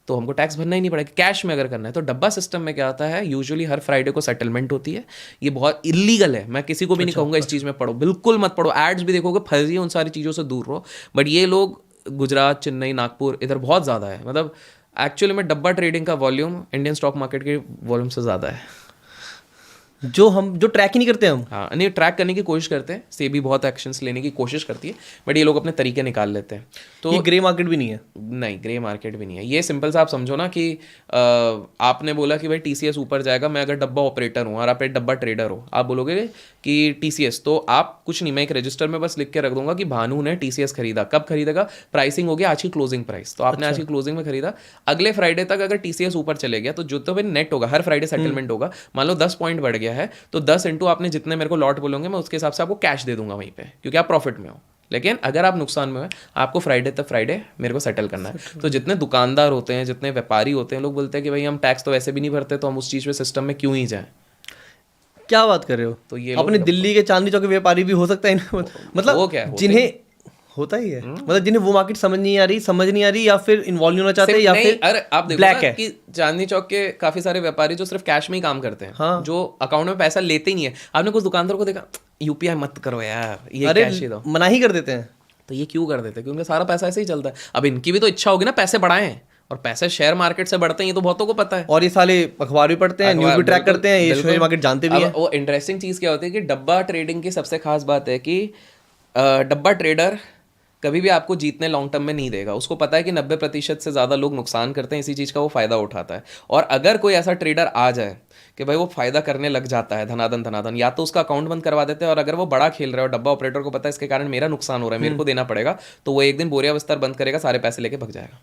तो हमको टैक्स भरना ही नहीं पड़ेगा, कैश में अगर करना है। तो डब्बा सिस्टम में क्या होता है, यूजुअली हर फ्राइडे को सेटलमेंट होती है। ये बहुत इलीगल है, मैं किसी को भी नहीं कहूँगा इस चीज़ में पढ़ो, बिल्कुल मत पढ़ो, एड्स भी देखोगे फर्जी है, उन सारी चीज़ों से दूर रहो। बट ये लोग गुजरात, चेन्नई, नागपुर इधर बहुत ज़्यादा है, मतलब एक्चुअली में डब्बा ट्रेडिंग का वॉल्यूम इंडियन स्टॉक मार्केट के वॉल्यूम से ज़्यादा है, जो ट्रैक ही नहीं करते हम। हाँ, नहीं ट्रैक करने की कोशिश करते हैं, सेबी बहुत एक्शंस लेने की कोशिश करती है, बट ये लोग अपने तरीके निकाल लेते हैं। तो ये ग्रे मार्केट भी नहीं है? नहीं, ग्रे मार्केट भी नहीं है। ये सिंपल सा आप समझो ना कि आपने बोला कि भाई टीसीएस ऊपर जाएगा, मैं अगर डब्बा ऑपरेटर हूँ और आप एक डब्बा ट्रेडर हो, आप बोलोगे कि टीसीएस, तो आप कुछ नहीं, मैं एक रजिस्टर में बस लिख के रख दूंगा कि भानु ने टीसीएस खरीदा, कब खरीदेगा, प्राइसिंग हो गया आज की क्लोजिंग प्राइस, तो आपने आज की क्लोजिंग में खरीदा, अगले फ्राइडे तक अगर टीसीएस ऊपर चले गया तो जो तो नेट होगा, हर फ्राइडे सेटलमेंट होगा, मान लो 10 पॉइंट बढ़ गया है तो 10 इंटू आपने जितने मेरे को लॉट बोलोगे मैं उसके हिसाब से आपको कैश दे दूंगा वहीं पे, क्योंकि आप प्रॉफिट में हो। लेकिन अगर आप नुकसान में हो, आपको फ्राइडे तक फ्राइडे मेरे को सेटल करना है। तो जितने दुकानदार होते हैं, जितने व्यापारी होते हैं, लोग बोलते हैं कि भाई हम टैक्स तो वैसे भी नहीं भरते, तो हम उस चीज़ में सिस्टम में क्यों ही जाएं। क्या बात कर रहे हो? तो ये अपने दिल्ली के चांदनी चौक के व्यापारी भी हो सकता है मतलब वो क्या है, जिन्हें होता ही है, मतलब जिन्हें वो मार्केट समझ नहीं आ रही, या फिर इन्वॉल्व नहीं होना चाहते, या फिर अरे आप देखो ब्लैक ना है कि चांदनी चौक के काफी सारे व्यापारी जो सिर्फ कैश में ही काम करते हैं, हाँ। जो अकाउंट में पैसा लेते ही नहीं है। आपने कुछ दुकानदार को देखा, यूपीआई मत करो यार, ये अरे कैश ही दो, मना ही कर देते हैं। तो ये क्यों कर देते हैं? क्योंकि सारा पैसा ऐसे ही चलता है। अब इनकी भी तो इच्छा होगी ना पैसे बढ़ाएं, और पैसे शेयर मार्केट से बढ़ते हैं, ये तो बहुतों को पता है। और ये साले अखबार भी पढ़ते हैं, न्यूज़ भी ट्रैक करते हैं, ये शेयर मार्केट जानते भी हैं। वो इंटरेस्टिंग चीज़ क्या होती है कि डब्बा ट्रेडिंग की सबसे खास बात है कि डब्बा ट्रेडर कभी भी आपको जीतने लॉन्ग टर्म में नहीं देगा। उसको पता है कि 90% से ज़्यादा लोग नुकसान करते हैं, इसी चीज़ का वो फ़ायदा उठाता है। और अगर कोई ऐसा ट्रेडर आ जाए कि भाई वो फ़ायदा करने लग जाता है धनाधन, या तो उसका अकाउंट बंद करवा देते हैं, और अगर वो बड़ा खेल रहा है और डब्बा ऑपरेटर को पता है इसके कारण मेरा नुकसान हो रहा है, मेरे को देना पड़ेगा, तो वो एक दिन बोरिया बिस्तर बंद करेगा, सारे पैसे लेके भग जाएगा,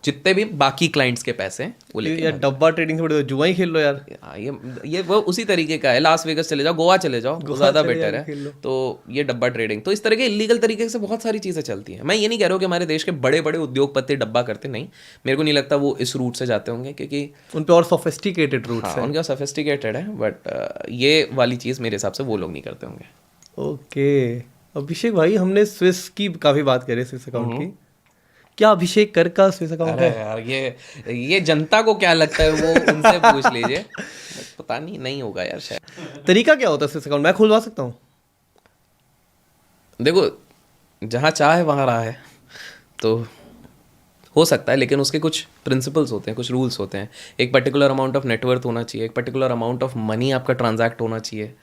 जितने भी बाकी क्लाइंट्स के पैसे हैं वो लेके। यार डब्बा ट्रेडिंग थोड़ी जुआ ही खेल लो यार। ये वो उसी तरीके का है, लास वेगस चले जाओ, गोवा चले जाओ, ज़्यादा बेटर है। तो ये डब्बा ट्रेडिंग, तो इस तरह के इलीगल तरीके से बहुत सारी चीज़ें चलती हैं। मैं ये नहीं कह रहा हूँ कि हमारे देश के बड़े बड़े उद्योगपति डब्बा करते नहीं, मेरे को नहीं लगता वो इस रूट से जाते होंगे, क्योंकि उन पे और सोफिस्टिकेटेड रूट्स हाँ, उनका सोफिस्टिकेटेड है, बट ये वाली चीज़ मेरे हिसाब से वो लोग नहीं करते होंगे। ओके अभिषेक भाई, हमने स्विस की काफ़ी बात करी, स्विस अकाउंट की। क्या अभिषेक कर का स्विस अकाउंट है? यार ये जनता को क्या लगता है वो उनसे पूछ लीजिए, पता नहीं होगा यार शायद। तरीका क्या होता है स्विस अकाउंट? मैं खुलवा सकता हूँ? देखो, जहाँ चाहे वहाँ रहा है तो हो सकता है, लेकिन उसके कुछ प्रिंसिपल्स होते हैं, कुछ रूल्स होते हैं। एक पर्टिकुलर अमाउंट ऑफ नेटवर्थ होना चाहिए, एक पर्टिकुलर अमाउंट ऑफ मनी आपका ट्रांजैक्ट होना चाहिए।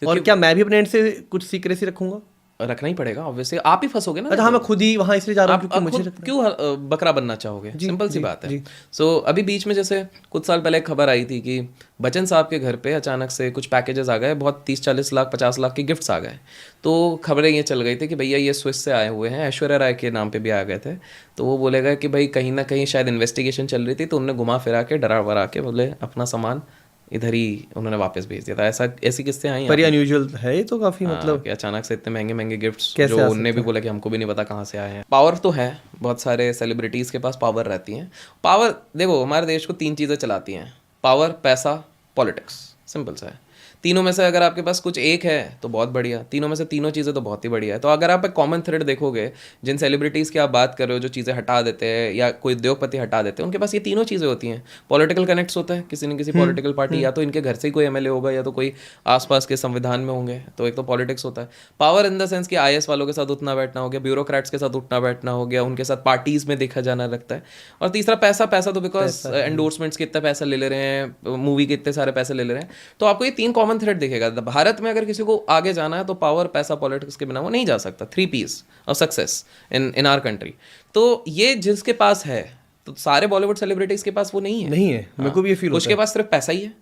और क्या मैं भी अपने एंड से कुछ सीक्रेसी रखूंगा? रखना ही पड़ेगा ऑब्वियसली, आप ही फंसोगे ना। अच्छा हाँ, मैं खुद ही वहाँ इसलिए जा रहा हूँ क्योंकि मुझे क्यों बकरा बनना चाहोगे? सिंपल सी बात है। सो अभी बीच में जैसे कुछ साल पहले खबर आई थी कि बच्चन साहब के घर पे अचानक से कुछ पैकेजेस आ गए, बहुत 30-40 लाख 50 लाख के गिफ्ट्स आ गए। तो खबरें ये चल गई थी कि भैया ये स्विस से आए हुए हैं, ऐश्वर्या राय के नाम पे भी आ गए थे। तो वो बोलेगा कि भाई कहीं ना कहीं शायद इन्वेस्टिगेशन चल रही थी, तो उन्होंने घुमा फिरा के डरा वरा के बोले अपना सामान इधर ही उन्होंने वापस भेज दिया था। ऐसी किस्से आई पर ये अनयूजुअल है ये तो काफी, मतलब कि अचानक से इतने महंगे महंगे गिफ्ट्स जो उनने भी बोला कि हमको भी नहीं पता कहाँ से आए हैं। पावर तो है, बहुत सारे सेलिब्रिटीज के पास पावर रहती हैं। पावर देखो हमारे देश को 3 चीज़ें चलाती हैं, पावर, पैसा, पॉलिटिक्स, सिंपल सा है। तीनों में से अगर आपके पास कुछ एक है तो बहुत बढ़िया, तीनों में से तीनों चीज़ें तो बहुत ही बढ़िया है। तो अगर आप एक कॉमन थ्रेड देखोगे, जिन सेलिब्रिटीज़ की आप बात कर रहे हो जो चीज़ें हटा देते हैं या कोई उद्योगपति हटा देते हैं, उनके पास ये तीनों चीज़ें होती हैं। पॉलिटिकल कनेक्ट्स होता है, किसी न किसी पॉलिटिकल पार्टी, या तो इनके घर से ही कोई एमएलए होगा या तो कोई आसपास के संविधान में होंगे, तो एक तो पॉलिटिक्स होता है। पावर इन द सेंस कि आईएएस वालों के साथ उठना बैठना हो गया, ब्यूरोक्रेट्स के साथ उठना बैठना हो गया, उनके साथ पार्टीज में देखा जाना लगता है। और तीसरा पैसा। पैसा तो बिकॉज एंडोर्समेंट्स के इतना पैसा ले रहे हैं, मूवी के इतने सारे पैसे ले रहे हैं, तो आपको ये तीन कॉमन थ्रेड दिखेगा। भारत में अगर किसी को आगे जाना है तो पावर, पैसा, पॉलिटिक्स के बिना वो नहीं जा सकता। 3 Ps of success in our country. तो ये जिसके पास है, तो सारे बॉलीवुड सेलिब्रिटीज के पास वो नहीं है। नहीं है, मेरे को भी ये फील होता है। उसके पास सिर्फ पैसा ही है,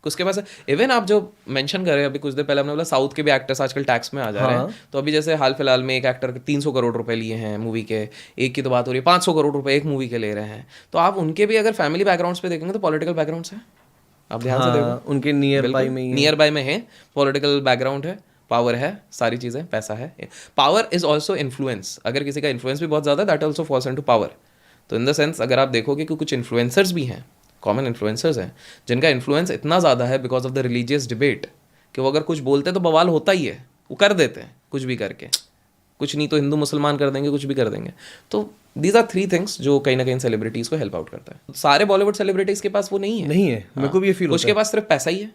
उसके पास इवन आप जो मेंशन कर रहे हैं अभी कुछ देर पहले हमने बोला साउथ के भी एक्टर्स आजकल टैक्स में आ जा रहे हैं। तो अभी जैसे हाल फिलहाल में एक एक्टर 300 करोड़ रुपए लिए हैं मूवी के, एक की तो बात हो रही है 500 करोड़ रुपए एक मूवी के ले रहे हैं। तो आप उनके भी अगर फैमिली बैकग्राउंड्स पे देखेंगे तो पॉलिटिकल बैकग्राउंड्स है, आप ध्यान से देखो, उनके नियर बाय में है, पॉलिटिकल बैकग्राउंड है, पावर है, सारी चीज़ें, पैसा है। Power is also influence. अगर किसी का इन्फ्लुएंस भी बहुत ज़्यादा है, that also falls into power. तो इन द सेंस अगर आप देखोगे कि कुछ इन्फ्लुएंसर्स भी हैं, कॉमन इन्फ्लुएंसर्स हैं, जिनका इन्फ्लुएंस इतना ज़्यादा है because of the religious debate कि वो अगर कुछ बोलते हैं तो बवाल होता ही है, वो कर देते हैं कुछ भी करके, कुछ नहीं तो हिंदू मुसलमान कर देंगे, कुछ भी कर देंगे। तो दीज आर 3 थिंग्स जो कहीं ना कहीं सेलिब्रिटीज़ को हेल्प आउट करता है। सारे बॉलीवुड सेलिब्रिटीज़ के पास वो नहीं है। नहीं है, मेरे को भी ये फील होता है। उसके पास सिर्फ पैसा ही है,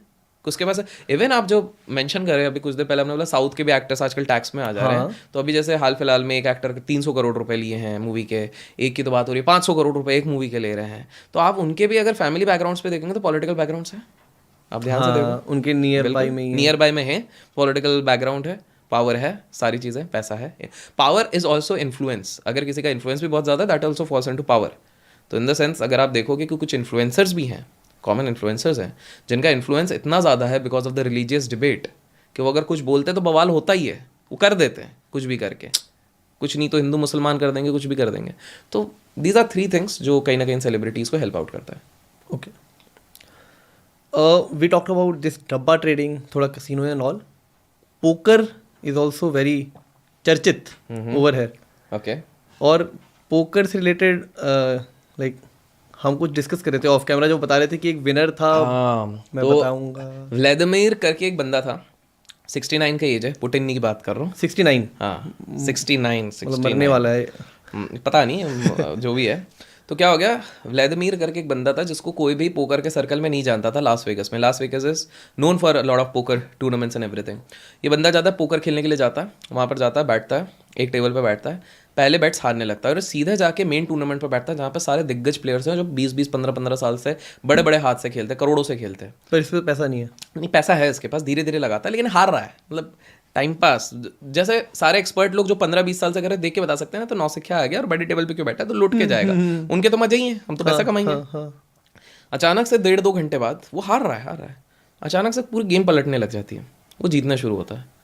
उसके पास इवन आप जो मेंशन कर रहे हैं अभी कुछ देर पहले हमने बोला साउथ के भी एक्टर्स आजकल टैक्स में आ जा रहे हैं। तो अभी जैसे हाल फिलहाल में एक एक्टर 300 करोड़ रुपए लिए हैं मूवी के, एक की तो बात हो रही है 500 करोड़ रुपए एक मूवी के ले रहे हैं। तो आप उनके भी अगर फैमिली बैकग्राउंड्स पे देखेंगे तो पॉलिटिकल बैकग्राउंड्स है, आप ध्यान से देखो, उनके नियर बाय में है, पॉलिटिकल बैकग्राउंड है, पावर है, सारी चीज़ें, पैसा है। Power is also influence. अगर किसी का इन्फ्लुएंस भी बहुत ज़्यादा है, that also falls into power. तो इन द सेंस अगर आप देखोगे कि कुछ इन्फ्लुएंसर्स भी हैं, कॉमन इन्फ्लुएंसर्स हैं, जिनका इन्फ्लुएंस इतना ज़्यादा है because of the religious debate कि वो अगर कुछ बोलते हैं तो बवाल होता ही है, वो कर देते हैं कुछ भी करके, कुछ नहीं तो हिंदू मुसलमान कर देंगे, कुछ भी कर देंगे। तो दीज आर 3 थिंग्स जो कहीं ना कहीं सेलिब्रिटीज़ को हेल्प आउट करता है। Okay, we talk about this डब्बा ट्रेडिंग, थोड़ा casino and all. Poker is also very चर्चित ओवर है। ओके, और पोकर से रिलेटेड लाइक हम कुछ डिस्कस कर रहे थे ऑफ कैमरा, जो बता रहे थे कि एक विनर था। मैं तो बताऊंगा, व्लादिमीर करके एक बंदा था, 69 का एज है, पुटिन की बात कर रहा हूँ। 69, हाँ 69 मतलब मरने वाला है। पता नहीं जो भी है। तो क्या हो गया, व्लादिमीर करके एक बंदा था जिसको कोई भी पोकर के सर्कल में नहीं जानता था लास वेगस में। Las Vegas is known for lot of poker tournaments and everything. ये बंदा जाता है पोकर खेलने के लिए, जाता है वहाँ पर, जाता है, बैठता है एक टेबल पर, बैठता है, पहले बैट्स हारने लगता है और सीधे जाके मेन टूर्नामेंट पर बैठता है जहाँ पर सारे दिग्गज प्लेयर्स हैं जो 20-20, 15-15 साल से बड़े बड़े हाथ से खेलते हैं, करोड़ों से खेलते हैं। पर इस पर पैसा नहीं है। नहीं, पैसा है इसके पास, धीरे धीरे लगाता है, लेकिन हार रहा है, मतलब टाइम पास। जैसे सारे एक्सपर्ट लोग जो 15-20 साल से कर रहे देख के बता सकते हैं ना, तो नौसिखिया आ गया और बड़े टेबल पे क्यों बैठा है, तो लुट के जाएगा। उनके तो मजे ही है, हम तो पैसा कमाएंगे। अचानक से 1.5-2 घंटे बाद वो हार रहा है, अचानक से पूरी गेम पलटने लग जाती है, वो जीतना शुरू होता है।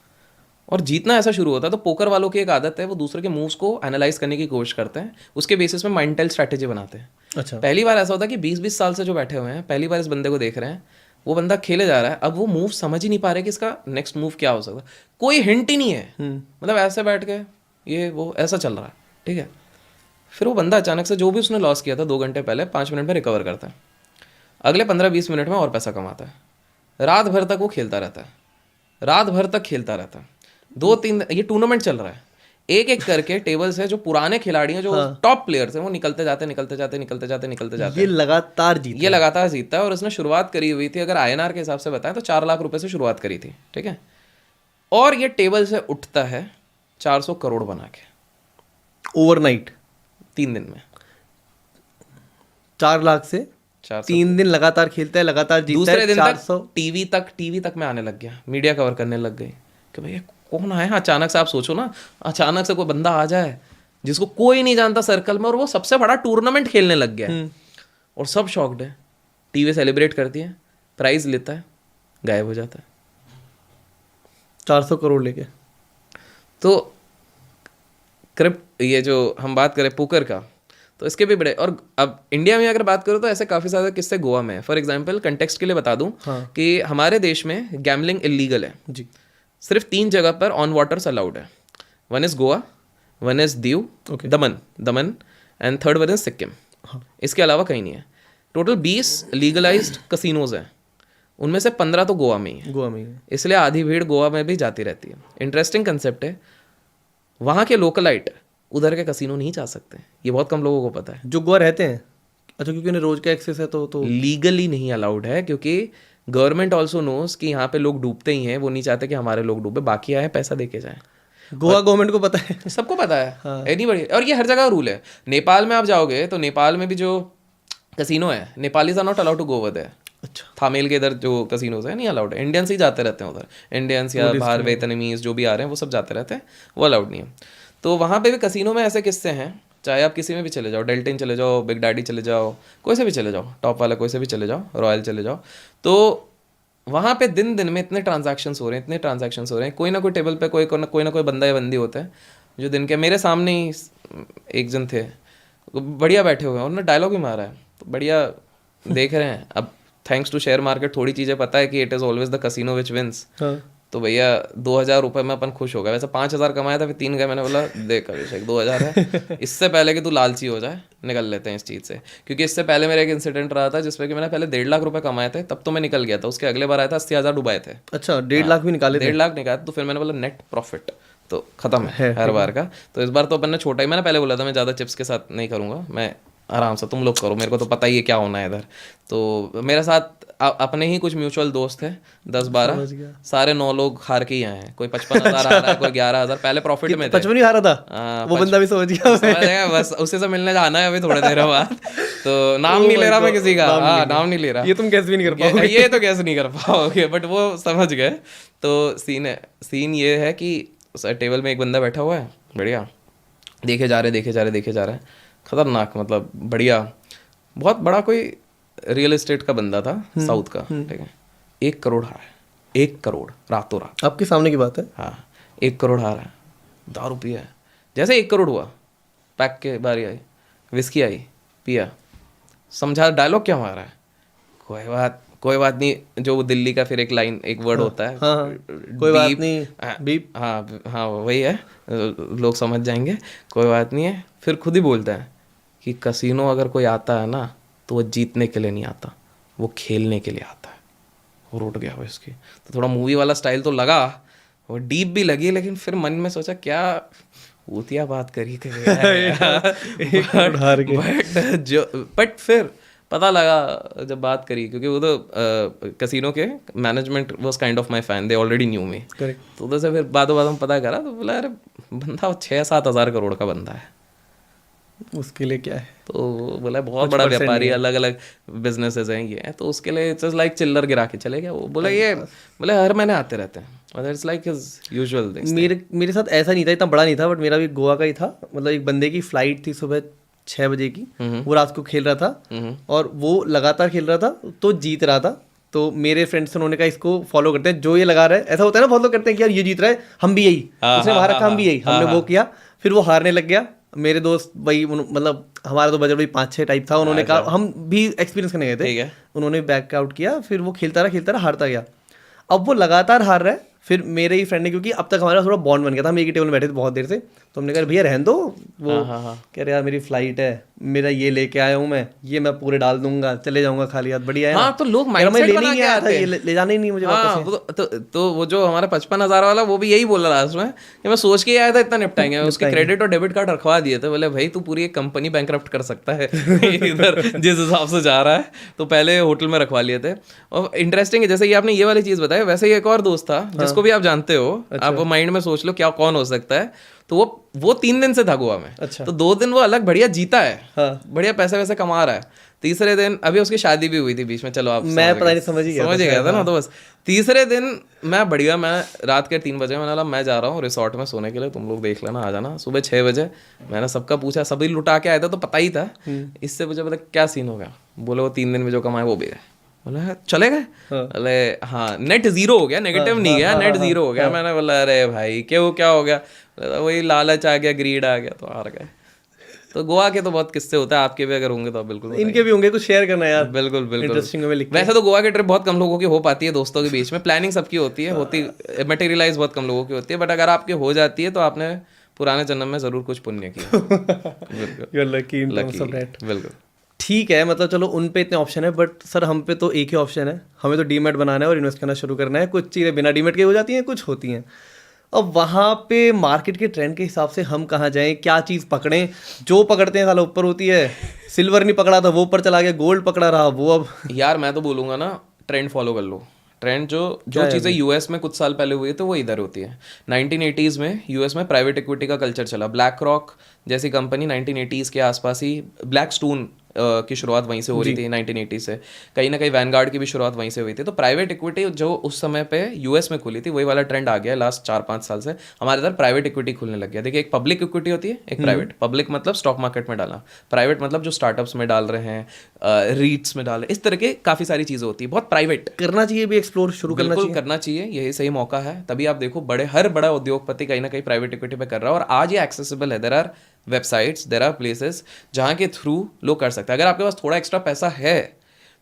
और जीतना ऐसा शुरू होता है तो पोकर वालों की एक आदत है, वो दूसरे के मूव्स को एनालाइज करने की कोशिश करते हैं, उसके बेसिस में माइंडल स्ट्रैटेजी बनाते हैं। अच्छा, पहली बार ऐसा होता है कि 20-20 साल से जो बैठे हुए हैं, पहली बार इस बंदे को देख रहे हैं, वो बंदा खेले जा रहा है, अब वो मूव समझ ही नहीं पा रहे कि इसका नेक्स्ट मूव क्या हो सकता है, कोई हिंट ही नहीं है, मतलब ऐसे बैठ के ये वो ऐसा चल रहा है, ठीक है। फिर वो बंदा अचानक से जो भी उसने लॉस किया था 2 घंटे पहले, 5 मिनट में रिकवर करता है, अगले 15-20 मिनट में और पैसा कमाता है, रात भर तक वो खेलता रहता है, रात भर तक खेलता रहता है। 2-3 ये टूर्नामेंट चल रहा है, एक एक करके टेबल से जो पुराने खिलाड़ी हैं, जो टॉप प्लेयर्स हैं, वो निकलते जाते ये लगातार जीतता है। और उसने शुरुआत करी हुई थी, अगर INR के हिसाब से बताएं तो 4 लाख रुपए से शुरुआत करी थी, ठीक है। और ये टेबल से उठता है 400 करोड़ बना के ओवरनाइट, 3 दिन में, 4 लाख से 3 दिन लगातार खेलता है, लगातार जीतता है। दूसरे दिन 400 टीवी तक में आने लग गया, मीडिया कवर करने लग गई कि भाई कौन आया। अचानक से आप सोचो ना, अचानक से कोई बंदा आ जाए जिसको कोई नहीं जानता सर्कल में, और वो सबसे बड़ा टूर्नामेंट खेलने लग गया है, और सब शॉक्ड है, टीवी सेलिब्रेट करती है, प्राइज लेता है, गायब हो जाता है 400 करोड़ लेके। तो ये जो हम बात करें पोकर का, तो इसके भी बड़े, और अब इंडिया में अगर बात करो तो ऐसे काफ़ी सारे किस्से गोवा में है। फॉर एग्जांपल कंटेक्स्ट के लिए बता दूं कि हमारे देश में गैमलिंग इलीगल है जी, सिर्फ 3 जगह पर ऑन वाटर्स अलाउड है। 1 is Goa, 1 is Diu, Daman and 3rd one is Sikkim. इसके अलावा कहीं नहीं है। टोटल 20 लीगलाइज्ड कसिनोज हैं, उनमें से 15 तो गोवा में ही है, गोवा में ही है। इसलिए आधी भीड़ गोवा में भी जाती रहती है। इंटरेस्टिंग कंसेप्ट है। वहाँ के लोकलाइट उधर के कसिनो नहीं जा सकते, ये बहुत कम लोगों को पता है। जो गोवा रहते हैं, अच्छा, क्योंकि उन्हें रोज का एक्सेस है तो लीगली नहीं अलाउड है, क्योंकि गवर्नमेंट ऑल्सो नोस कि यहाँ पे लोग डूबते ही हैं, वो नहीं चाहते कि हमारे लोग डूबे, बाकी आए पैसा दे के जाए। गोवा गवर्नमेंट को पता है, सबको पता है, एनीबॉडी। और ये हर जगह रूल है। नेपाल में आप जाओगे तो नेपाल में भी जो कसिनो है, Nepalese are not allowed to go over there. अच्छा, थामेल के इधर जो कसिनोज है नहीं अलाउड है, इंडियंस ही जाते रहते हैं उधर, इंडियंस या बाहर वियतनामीज जो भी आ रहे हैं वो सब जाते रहते हैं, वो अलाउड नहीं है। तो वहाँ पे भी कसिनो में ऐसे किस्से हैं, चाहे आप किसी में भी चले जाओ, डेल्टिन चले जाओ, बिग डैडी चले जाओ, कोई से भी चले जाओ, टॉप वाला कोई से भी चले जाओ, रॉयल चले जाओ, तो वहाँ पे दिन दिन में इतने ट्रांजैक्शंस हो रहे हैं, इतने ट्रांजैक्शंस हो रहे हैं। कोई ना कोई टेबल पे कोई ना कोई बंदा या बंदी होता है जो दिन के, मेरे सामने ही एक जन थे, बढ़िया बैठे हुए हैं, उन्होंने डायलॉग ही मारा है, तो बढ़िया देख रहे हैं। अब थैंक्स टू शेयर मार्केट थोड़ी चीज़ें पता है कि it is always the casino which wins. तो भैया 2000 रुपये में अपन खुश हो गए। वैसे 5000 कमाया था, फिर 3 गए। मैंने बोला देख अभिषेक 2000 है, इससे पहले कि तू लालची हो जाए निकल लेते हैं इस चीज़ से। क्योंकि इससे पहले मेरा एक इंसिडेंट रहा था जिसमें कि मैंने पहले 1.5 लाख रुपए कमाए थे, तब तो मैं निकल गया था। उसके अगले बार आया था 80,000 डुबाए थे। अच्छा, 1.5 लाख भी निकाले थे? 1.5 लाख निकाले। तो फिर मैंने बोला नेट प्रॉफिट तो खत्म है हर बार का। तो इस बार तो अपन ने छोटा ही, मैंने पहले बोला था मैं ज़्यादा चिप्स के साथ नहीं करूँगा, मैं आराम से, तुम लोग करो, मेरे को तो पता ही है क्या होना है इधर। तो मेरे साथ अपने ही कुछ म्यूचुअल दोस्त हैं 10-12, सारे 9 लोग हार के ही आए हैं। कोई 55,000 आ रहा है, कोई 11,000। पहले प्रॉफिट में थे। 55 ही हारा था वो बंदा भी, समझ गया बस उसी से मिलने जाना है अभी थोड़ी देर बाद। तो नाम नहीं ले रहा मैं किसी का, हाँ नाम नहीं ले रहा, ये तुम कैसे भी नहीं कर पाओगे, ये तो कैसे नहीं कर पाओगे, बट वो समझ गए। तो सीन ये है कि टेबल में एक बंदा बैठा हुआ है, बढ़िया देखे जा रहे, खतरनाक, मतलब बढ़िया, बहुत बड़ा कोई रियल एस्टेट का बंदा था साउथ का, ठीक है। 1 करोड़ हारा है, 1 करोड़ रातों रात, आपके सामने की बात है। हाँ 1 करोड़ हारा है, दारू पिया है। जैसे 1 करोड़ हुआ, पैक के बारी आई, विस्की आई, पिया, समझा डायलॉग क्या मारा है, कोई बात नहीं। जो दिल्ली का फिर एक लाइन, एक वर्ड होता है, कोई बात नहीं, बीप, हाँ वही है, लोग समझ जाएंगे, कोई बात नहीं है। फिर खुद ही बोलता है कि कसिनो अगर कोई आता है ना तो वो जीतने के लिए नहीं आता, वो खेलने के लिए आता है। वो रोट गया वो इसकी। तो थोड़ा मूवी वाला स्टाइल तो लगा, वो डीप भी लगी, लेकिन फिर मन में सोचा क्या ऊतिया बात करी थी बट फिर पता लगा जब बात करी, क्योंकि वो तो कसिनो के management was kind of my fan, they already knew me. तो उधर से फिर बातों में पता करा, तो बोला अरे बंदा 6-7 हज़ार करोड़ का बंदा है, उसके लिए क्या है। तो बोला बहुत बड़ा व्यापारी, अलग अलग बिजनेसेस हैं ये, तो उसके लिए इट्स लाइक चिल्लर गिरा के चले गया। वो बोला ये बोले हर महीने आते रहते हैं, it's like his usual things. मेरे साथ ऐसा नहीं था, इतना बड़ा नहीं था, बट मेरा भी गोवा का ही था। मतलब एक बंदे की फ्लाइट थी सुबह 6 बजे की, वो रात को खेल रहा था और वो लगातार खेल रहा था, तो जीत रहा था। तो मेरे फ्रेंड्स उन्होंने कहा इसको फॉलो करते हैं, जो ये लगा रहा है, ऐसा होता है ना, फॉलो करते हैं कि यार ये जीत रहा है, हम भी यही, उसने वहां रखा हम भी यही, हमने वो किया, फिर वो हारने लग गया। मेरे दोस्त भाई, मतलब हमारा तो बजट भाई 5-6 टाइप था, उन्होंने कहा हम भी एक्सपीरियंस करने गए थे, उन्होंने बैकआउट किया, फिर वो खेलता रहा हारता गया। अब वो लगातार हार रहा है। फिर मेरे ही फ्रेंड ने, क्योंकि अब तक हमारा थोड़ा बॉन्ड बन गया था, हम एक ही टेबल में बैठे थे बहुत देर से, तो हमने कहा भैया रहने दो, वो कह रहे यार मेरी फ्लाइट है, मेरा ये लेके आया हूँ ये मैं पूरे डाल दूंगा, चले जाऊंगा खाली हाथ, बढ़िया है। हाँ, तो लोग माइंडसेट बना के आते हैं, ले जाना ही नहीं मुझे वापस। तो वो जो हमारा 55,000 वाला, वो भी यही बोल रहा था उसमें कि मैं सोच के आया था इतना निपटाएंगे। उसके क्रेडिट और डेबिट कार्ड रखवा दिए थे, बोले भाई तू पूरी एक कंपनी बैंकरप्ट कर सकता है इधर जिस हिसाब से जा रहा है। तो पहले होटल में रखवा लिए थे। और इंटरेस्टिंग है, जैसे ये आपने ये वाली चीज बताई, वैसे ही एक और दोस्त था जिसको भी आप जानते हो, आप माइंड में सोच लो क्या कौन हो सकता है। तो वो 3 दिन से था गोवा में। तो 2 दिन वो अलग बढ़िया जीता है, बढ़िया पैसे वैसे कमा रहा है। तीसरे दिन अभी उसकी शादी भी हुई थी बीच में, चलो आप मैं पता नहीं समझ ही गया था ना। तो बस तीसरे दिन मैं रात के 3 बजे मैंने बोला मैं जा रहा हूँ रिसोर्ट में सोने के लिए, तुम लोग देख लेना, आ जाना। सुबह 6 बजे मैंने सबका पूछा, सभी लुटा के आए थे, तो पता ही था। इससे मुझे पता क्या सीन हो गया, बोले वो 3 दिन में जो कमाए वो भी गए। बोला चले गए, बोले हाँ नेट 0 हो गया, नेगेटिव नहीं गया, नेट 0 हो गया। मैंने बोला अरे भाई क्यों, क्या हो गया? वही लालच आ गया, ग्रीड आ गया, तो हार गए। तो गोवा के तो बहुत किस्से होते हैं, आपके भी अगर होंगे तो बिल्कुल, इनके भी होंगे, कुछ शेयर करना यार। बिल्कुल वैसे तो गोवा की ट्रिप बहुत कम लोगों की हो पाती है, दोस्तों के बीच में प्लानिंग सबकी होती है, मटेरियलाइज बहुत कम लोगों की होती है। बट अगर आपकी हो जाती है तो आपने पुराने जन्म में जरूर कुछ पुण्य किया। बिल्कुल। ठीक है, मतलब चलो उन पे इतने ऑप्शन है, बट सर हम पे तो एक ही ऑप्शन है, हमें तो डीमैट बनाना है और इन्वेस्ट करना शुरू करना है। कुछ चीज़ें बिना डीमैट के हो जाती हैं, कुछ होती हैं। अब वहाँ पे मार्केट के ट्रेंड के हिसाब से हम कहाँ जाएं, क्या चीज़ पकड़ें? जो पकड़ते हैं साला ऊपर होती है, सिल्वर नहीं पकड़ा था वो ऊपर चला गया, गोल्ड पकड़ा रहा वो अब यार मैं तो बोलूँगा ना, ट्रेंड फॉलो कर लो। ट्रेंड जो चीज़ें यूएस में कुछ साल पहले हुई तो वो इधर होती है। 1980s में यूएस में प्राइवेट इक्विटी का कल्चर चला। ब्लैक रॉक जैसी कंपनी 1980s के आसपास ही, ब्लैक स्टोन की शुरुआत वहीं से हो रही थी 1980 से। कहीं ना कहीं वैनगार्ड की भी शुरुआत वहीं से हुई थी। तो प्राइवेट इक्विटी जो उस समय पे यूएस में खुली थी, वही वाला ट्रेंड आ गया लास्ट 4-5 साल से। हमारे इधर प्राइवेट इक्विटी खुलने लग गया। देखिए, एक पब्लिक इक्विटी होती है, एक प्राइवेट। पब्लिक मतलब स्टॉक मार्केट में डालना, प्राइवेट मतलब जो स्टार्टअप्स में डाल रहे हैं, रीट्स में डाल रहे हैं, इस तरह के काफ़ी सारी चीज़ें होती है। बहुत प्राइवेट करना चाहिए भी, एक्सप्लोर शुरू करना चाहिए। करना चाहिए, यही सही मौका है। तभी आप देखो हर बड़ा उद्योगपति कहीं ना कहीं प्राइवेट इक्विटी पे कर रहा है। और आज ये एक्सेसिबल है। There are websites, there are places जहाँ के थ्रू लोग कर सकते हैं। अगर आपके पास थोड़ा एक्स्ट्रा पैसा है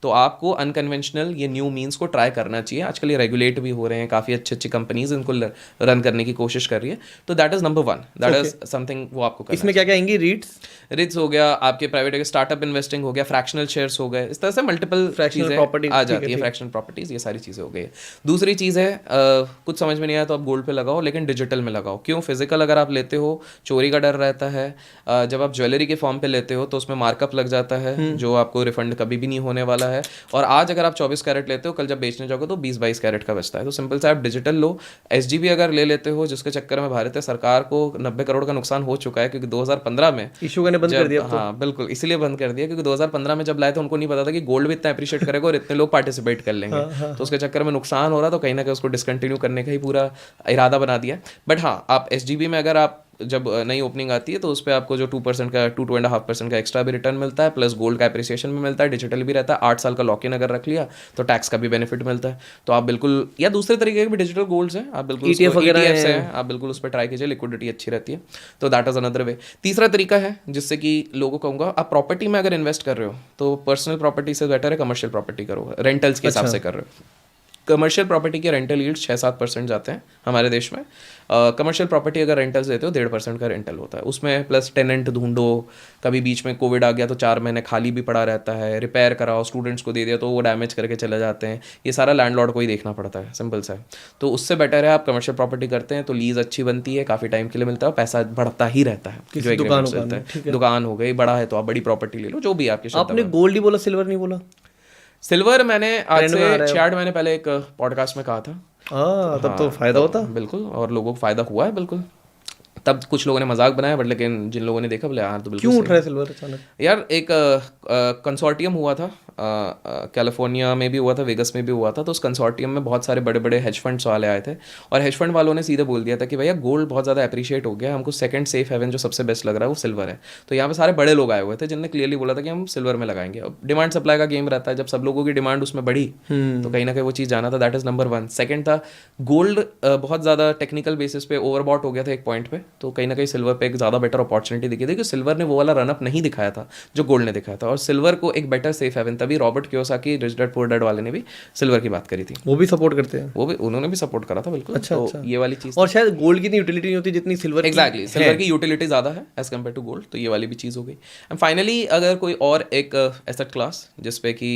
तो आपको अनकन्वेंशनल ये न्यू मीन्स को ट्राई करना चाहिए। आजकल ये रेगुलेट भी हो रहे हैं, काफ़ी अच्छी अच्छी कंपनीज इनको रन करने की कोशिश कर रही है। तो that is number 1, that is something वो आपको करना। इसमें क्या क्या आएंगी? रीट्स हो गया, आपके प्राइवेट स्टार्टअप इन्वेस्टिंग हो गया, फ्रैक्शनल शेयर्स हो गए, इस तरह से मल्टीपल चीज़ें आ जाती है। फ्रैक्शनल प्रॉपर्टीज, ये सारी चीज़ें हो गई। दूसरी चीज़ है, कुछ समझ में नहीं आया तो आप गोल्ड पे लगाओ, लेकिन डिजिटल में लगाओ। क्यों? फिजिकल अगर आप लेते हो चोरी का डर रहता है। जब आप ज्वेलरी के फॉर्म पे लेते हो तो उसमें मार्कअप लग जाता है, जो आपको रिफंड कभी भी नहीं होने वाला है। और आज अगर आप 24 कैरेट लेते हो, कल जब बेचने जाओगे तो 20-22 कैरेट का बचता है। तो सिंपल से आप डिजिटल लो। SGB अगर ले लेते हो, जिसके चक्कर में भारतीय सरकार को 90 करोड़ का नुकसान हो चुका है, क्योंकि 2015 में इशू करने बंद कर दिया। हाँ बिल्कुल, इसीलिए बंद कर दिया क्योंकि 2015 में जब लाए तो उनको नहीं पता था कि गोल्ड भी इतना अप्रिशिएट करेगा और इतने लोग पार्टिसिपेट कर लेंगे। तो उसके चक्कर में नुकसान हो रहा, तो कहीं ना कहीं उसको डिसकंटिन्यू करने का ही पूरा इरादा बना दिया। बट हाँ, आप SGB में अगर आप जब नई ओपनिंग आती है तो उस पर आपको जो 2% का 2.5% का एक्स्ट्रा भी रिटर्न मिलता है, प्लस गोल्ड का एप्रिसिएशन भी मिलता है, डिजिटल भी रहता है। 8 साल का लॉक इन अगर रख लिया तो टैक्स का भी बेनिफिट मिलता है। तो आप बिल्कुल, या दूसरे तरीके के भी डिजिटल गोल्ड्स हैं, आप बिल्कुल ETF वगैरह हैं, आप बिल्कुल उस पर ट्राई कीजिए, लिक्विडिटी अच्छी रहती है। तो दैट इज अनदर वे। तीसरा तरीका है जिससे कि लोगों को कहूँगा, आप प्रॉपर्टी में अगर इन्वेस्ट कर रहे हो तो पर्सनल प्रॉपर्टी से बेटर है कमर्शियल प्रॉपर्टी करो, रेंटल्स के हिसाब से कर रहे हो। कमर्शियल प्रॉपर्टी के रेंटल यील्ड 6-7% जाते हैं हमारे देश में। कमर्शियल प्रॉपर्टी अगर रेंटल्स देते हो 1.5% का रेंटल होता है। उसमें प्लस टेनेंट ढूंढो, कभी बीच में कोविड आ गया तो 4 महीने खाली भी पड़ा रहता है, रिपेयर कराओ, स्टूडेंट्स को दे दिया तो वो डैमेज करके चले जाते हैं, ये सारा लैंडलॉर्ड को ही देखना पड़ता है। सिंपल सा है। तो उससे बेटर है आप कमर्शियल प्रॉपर्टी करते हैं तो लीज अच्छी बनती है, काफ़ी टाइम के लिए मिलता है, पैसा बढ़ता ही रहता है। जो एग्रीमेंट्स रहता है, दुकान हो गई, बड़ा है तो आप बड़ी प्रॉपर्टी ले लो, जो भी आपके। आपने गोल्ड ही बोला, सिल्वर नहीं बोला? सिल्वर मैंने आज से 6-8 महीने पहले एक पॉडकास्ट में कहा था। तब तो फायदा होता बिल्कुल, और लोगों को फायदा हुआ है बिल्कुल। तब कुछ लोगों ने मजाक बनाया, बट लेकिन जिन लोगों ने देखा बोले हाँ तो बिल्कुल। क्यों उठ रहा है सिल्वर अचानक? यार एक कंसोर्टियम हुआ था, कैलिफोर्निया में भी हुआ था, वेगस में भी हुआ था। तो उस कंसोर्टियम में बहुत सारे बड़े बड़े हेज फंड्स वाले आए थे, और हेज फंड वालों ने सीधे बोल दिया था कि भैया गोल्ड बहुत ज़्यादा अप्रिशिएट हो गया, हमको सेकंड सेफ हेवन जो सबसे बेस्ट लग रहा है वो सिल्वर है। तो यहाँ पे सारे बड़े लोग आए हुए थे जिनने क्लियरली बोला था कि हम सिल्वर में लगाएंगे। अब डिमांड सप्लाई का गेम रहता है, जब सब लोगों की डिमांड उसमें बढ़ी तो कहीं ना कहीं वो चीज़ जाना था। That is number 1। सेकंड था गोल्ड बहुत ज़्यादा टेक्निकल बेसिस पे ओवरबॉट हो गया था एक पॉइंट पे, तो कहीं ना कहीं सिल्वर पे एक ज़्यादा बेटर अपॉर्चुनिटी दिखी थी कि सिल्वर ने वो वाला रनअप नहीं दिखाया था जो गोल्ड ने दिखाया था, और सिल्वर को एक बेटर सेफ हेवन। तभी Robert Kiyosaki, rich dad poor dad वाले ने भी सिल्वर की बात करी थी। वो भी सपोर्ट करते हैं? वो भी, उन्होंने भी सपोर्ट करा था बिल्कुल। अच्छा, तो अच्छा। ये वाली चीज़, और शायद गोल्ड की इतनी यूटिलिटी नहीं होती जितनी सिल्वर। एग्जैक्टली, सिल्वर की यूटिलिटी ज़्यादा है एज कम्पेयर टू गोल्ड। तो ये वाली भी चीज़ हो गई। एंड फाइनली अगर कोई और एक एसेट क्लास जिसपे कि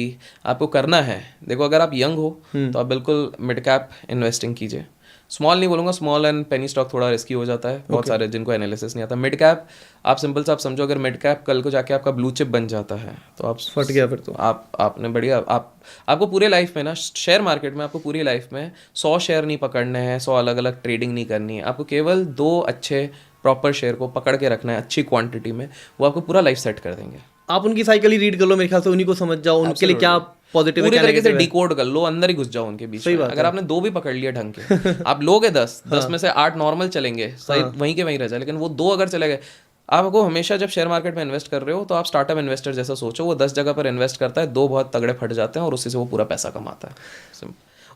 आपको करना है, देखो अगर आप यंग हो तो आप बिल्कुल मिड कैप इन्वेस्टिंग कीजिए। स्मॉल नहीं बोलूँगा, स्मॉल एंड पेनी स्टॉक थोड़ा रिस्की हो जाता है, बहुत सारे जिनको एनालिसिस नहीं आता। मिड कैप आप सिंपल से आप समझो, अगर मिड कैप कल को जाके आपका ब्लू चिप बन जाता है तो आप फट गया फिर तो। आपने बढ़िया, आपको पूरे लाइफ में ना, शेयर मार्केट में आपको पूरी लाइफ में 100 शेयर नहीं पकड़ने हैं, 100 अलग अलग ट्रेडिंग नहीं करनी है। आपको केवल 2 अच्छे प्रॉपर शेयर को पकड़ के रखना है अच्छी क्वांटिटी में, वो आपको पूरा लाइफ सेट कर देंगे। आप उनकी साइकिल ही रीड कर लो, मेरे ख्याल से उन्हीं को समझ जाओ, उनके लिए क्या पॉजिटिव है, पूरी तरीके से डिकोड कर लो, अंदर ही घुस जाओ उनके बीच में। अगर आपने 2 भी पकड़ लिया ढंग के, आप लोगे 10 में से 8 नॉर्मल चलेंगे, सही वहीं के वहीं रह जाए, लेकिन वो 2 अगर चले गए। आपको हमेशा जब शेयर मार्केट में इन्वेस्ट कर रहे हो तो आप स्टार्टअप इन्वेस्टर जैसा सोचो, वो 10 जगह पर इन्वेस्ट करता है, 2 बहुत तगड़े फट जाते हैं और उसी से वो पूरा पैसा कमाता है।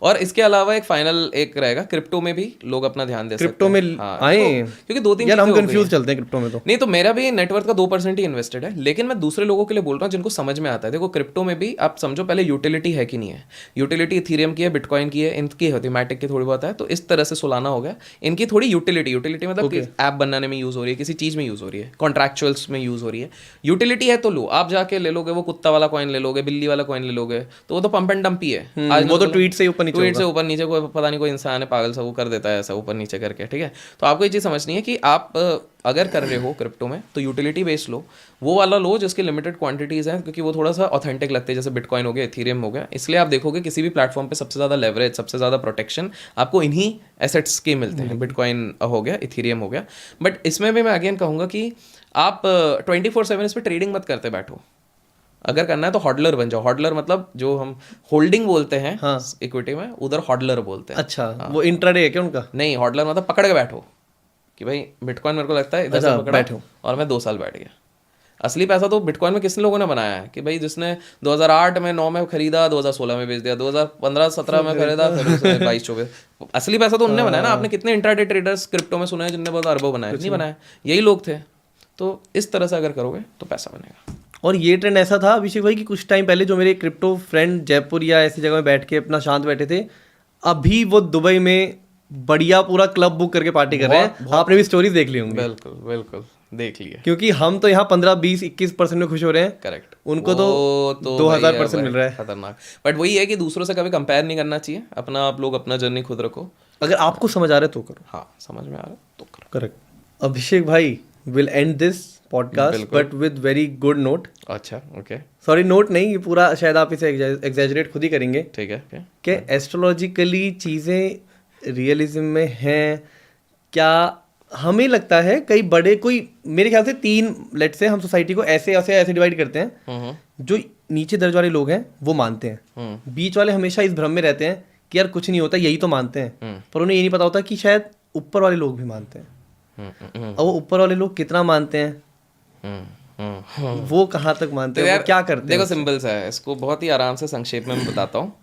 और इसके अलावा एक फाइनल एक रहेगा, क्रिप्टो में भी लोग अपना ध्यान दे सकते क्रिप्टो हैं। में हाँ, आए क्योंकि 2-3 यार, हम चीजें हो गई कंफ्यूज हैं। चलते हैं क्रिप्टो में तो। नहीं तो मेरा भी नेटवर्थ का 2% ही इन्वेस्टेड है, लेकिन मैं दूसरे लोगों के लिए बोल रहा हूँ जिनको समझ में आता है। देखो क्रिप्टो में भी आप समझो पहले यूटिलिटी है कि नहीं है। यूटिलिटी इथीरियम की है, बिटकॉइन की है, इनकी होती है, मैटिक की थोड़ी बहुत है। तो इस तरह से सोलाना हो गया, इनकी थोड़ी यूटिलिटी मतलब ऐप बनाने में यूज हो रही है, किसी चीज में यूज हो रही है, कॉन्ट्रैक्चुअल्स में यूज हो रही है। यूटिलिटी है तो लो, आप जाके ले लोगे वो कुत्ता वाला कॉइन ले लोगे, बिल्ली वाला कॉइन ले लोगे, तो वो तो पंप एंड डंप ही है। आज वो तो ट्वीट से ऊपर नीचे ट्वीट से ऊपर नीचे, कोई पता नहीं कोई इंसान है पागल सा वो कर देता है ऐसा ऊपर नीचे करके, ठीक है। तो आपको ये चीज़ समझनी है कि आप अगर कर रहे हो क्रिप्टो में तो यूटिलिटी बेस्ड लो, वो वाला लो जिसकी लिमिटेड क्वांटिटीज़ हैं, क्योंकि वो थोड़ा सा ऑथेंटिक लगते हैं, जैसे बिटकॉइन हो गया, इथीरियम हो गया। इसलिए आप देखोगे किसी भी प्लेटफॉर्म पे सबसे ज़्यादा लेवरेज, सबसे ज़्यादा प्रोटेक्शन आपको इन्हीं एसेट्स के मिलते हैं। बिटकॉइन हो गया, इथीरियम हो गया। बट इसमें भी मैं अगेन कहूँगा कि आप 24/7 इस पर ट्रेडिंग मत करते बैठो। अगर करना है तो हॉडलर बन जाओ। हॉडलर मतलब जो हम होल्डिंग बोलते हैं इक्विटी में, उधर हॉडलर बोलते हैं। अच्छा, वो इंट्राडे है क्या उनका? नहीं, हॉडलर मतलब पकड़ के बैठो कि भाई बिटकॉइन मेरे को लगता है इधर से पकड़ा बैठो और मैं 2 साल बैठ गया। असली पैसा तो बिटकॉइन में किसने लोगों ने बनाया है कि भाई जिसने 2008 में 9 में खरीदा, 2016 में बेच दिया, 2015-17 में खरीदा, फिर 22-24। असली पैसा तो उनने बनाया ना। आपने कितने इंट्राडे ट्रेडर्स क्रिप्टो में सुने हैं जिनने बहुत अरबों बनाए? नहीं बनाया, यही लोग थे। तो इस तरह से अगर करोगे तो पैसा बनेगा। और ये ट्रेंड ऐसा था अभिषेक भाई कि कुछ टाइम पहले जो मेरे क्रिप्टो फ्रेंड जयपुर या ऐसी जगह में बैठ के अपना शांत बैठे थे, अभी वो दुबई में बढ़िया पूरा क्लब बुक करके पार्टी कर रहे हैं। आपने भी स्टोरीज देख ली होंगी। बिल्कुल बिल्कुल देख लिए, क्योंकि हम तो यहाँ 15-20-21% में खुश हो रहे हैं। करेक्ट। उनको तो 2000% मिल रहा है। खतरनाक। बट वही है कि दूसरों से कभी कंपेयर नहीं करना चाहिए अपना। आप लोग अपना जर्नी खुद रखो। अगर आपको समझ आ रहा है तो करो। हाँ, समझ में आ रहा है तो करो। करेक्ट। अभिषेक भाई will and this podcast but with very good note. अच्छा, ओके। सॉरी, नोट नहीं, ये पूरा शायद आप इसे एग्जैजरेट खुद ही करेंगे। ठीक है। कि एस्ट्रोलॉजिकली चीज़ें रियलिज्म में हैं क्या? हमें लगता है कई बड़े, कोई मेरे ख्याल से 3 लेट से हम सोसाइटी को ऐसे डिवाइड करते हैं। जो नीचे दर्ज वाले लोग हैं वो मानते हैं, बीच वाले हमेशा इस भ्रम में रहते हैं कि यार कुछ नहीं होता, यही तो मानते हैं। पर उन्हें ये नहीं पता होता कि शायद ऊपर वाले लोग भी मानते हैं। और वो ऊपर वाले लोग कितना मानते हैं, वो कहाँ तक मानते हैं, वो क्या करते हैं? देखो सिंपल सा है, इसको बहुत ही आराम से संक्षेप में मैं बताता हूँ।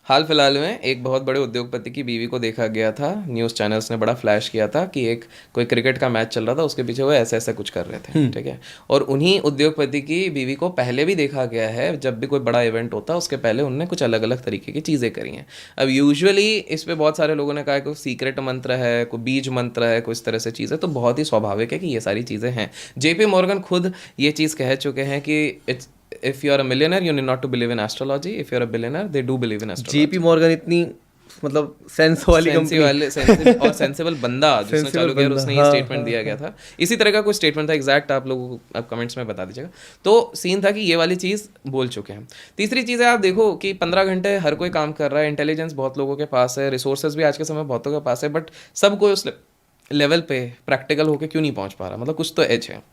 हाल फिलहाल में एक बहुत बड़े उद्योगपति की बीवी को देखा गया था, न्यूज़ चैनल्स ने बड़ा फ्लैश किया था कि एक कोई क्रिकेट का मैच चल रहा था, उसके पीछे वो ऐसे कुछ कर रहे थे, ठीक है। और उन्हीं उद्योगपति की बीवी को पहले भी देखा गया है, जब भी कोई बड़ा इवेंट होता है उसके पहले उनने कुछ अलग अलग तरीके की चीज़ें करी हैं। अब यूजुअली इस पर बहुत सारे लोगों ने कहा कोई सीक्रेट मंत्र है, कोई बीज मंत्र है, कोई इस तरह से चीज़ें, तो बहुत ही स्वाभाविक है कि ये सारी चीज़ें हैं। JP मॉर्गन खुद ये चीज़ कह चुके हैं कि if you are a millionaire you need not to believe in astrology, if you are a billionaire they do believe in astrology। JP Morgan इतनी मतलब सेंस वाली कंपनी और सेंसिबल बंदा जिसने चालू किया, उसने ये स्टेटमेंट दिया गया था। इसी तरह का कोई स्टेटमेंट था एग्जैक्ट, आप लोगों को आप कमेंट्स में बता दीजिएगा। तो सीन था कि ये वाली चीज़ बोल चुके हैं। तीसरी चीज़ है, आप देखो कि 15 घंटे हर कोई काम कर रहा है, इंटेलिजेंस बहुत लोगों के पास है, रिसोर्सेज भी आज के समय बहुतों के पास है, बट सब कोई उस लेवल पे प्रैक्टिकल होकर क्यों नहीं पहुंच पा रहा? मतलब कुछ तो एज है,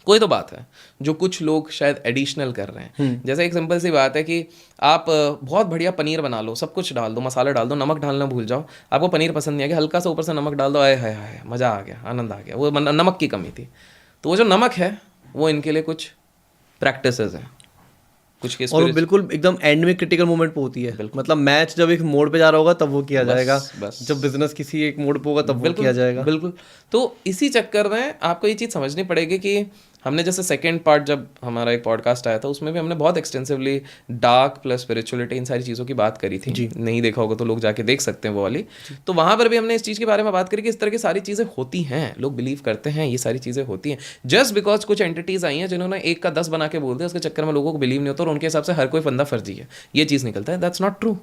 कोई तो बात है जो कुछ लोग शायद एडिशनल कर रहे हैं। जैसे एक सिंपल सी बात है कि आप बहुत बढ़िया पनीर बना लो, सब कुछ डाल दो, मसाला डाल दो, नमक डालना भूल जाओ, आपको पनीर पसंद नहीं आ गया, हल्का सा ऊपर से नमक डाल दो, आए हाय हाय मज़ा आ गया, आनंद आ गया। वो नमक की कमी थी। तो वो जो नमक है वो इनके लिए कुछ प्रैक्टिसेस हैं, कुछ के और बिल्कुल एकदम एंड में क्रिटिकल मोमेंट पे होती है। मतलब मैच जब एक मोड़ पे जा रहा होगा तब वो किया जाएगा, जब बिजनेस किसी एक मोड़ पे होगा तब वो किया जाएगा। बिल्कुल। तो इसी चक्कर में आपको ये चीज़ समझनी पड़ेगी कि हमने जैसे सेकंड पार्ट जब हमारा एक पॉडकास्ट आया था उसमें भी हमने बहुत extensively dark plus spirituality in सारी चीज़ों की बात करी थी। नहीं देखा होगा तो लोग जाके देख सकते हैं वो वाली। तो वहाँ पर भी हमने इस चीज़ के बारे में बात करी कि इस तरह की सारी चीज़ें होती हैं, लोग बिलीव करते हैं, ये सारी चीज़ें होती हैं। जस्ट बिकॉज कुछ एंटिटीज़ आई हैं जिन्होंने 1 का 10 बना के बोल दिया, उसके चक्कर में लोगों को बिलीव नहीं होता और उनके हिसाब से हर कोई बंदा फर्जी है, ये चीज़ निकलता है। That's not true.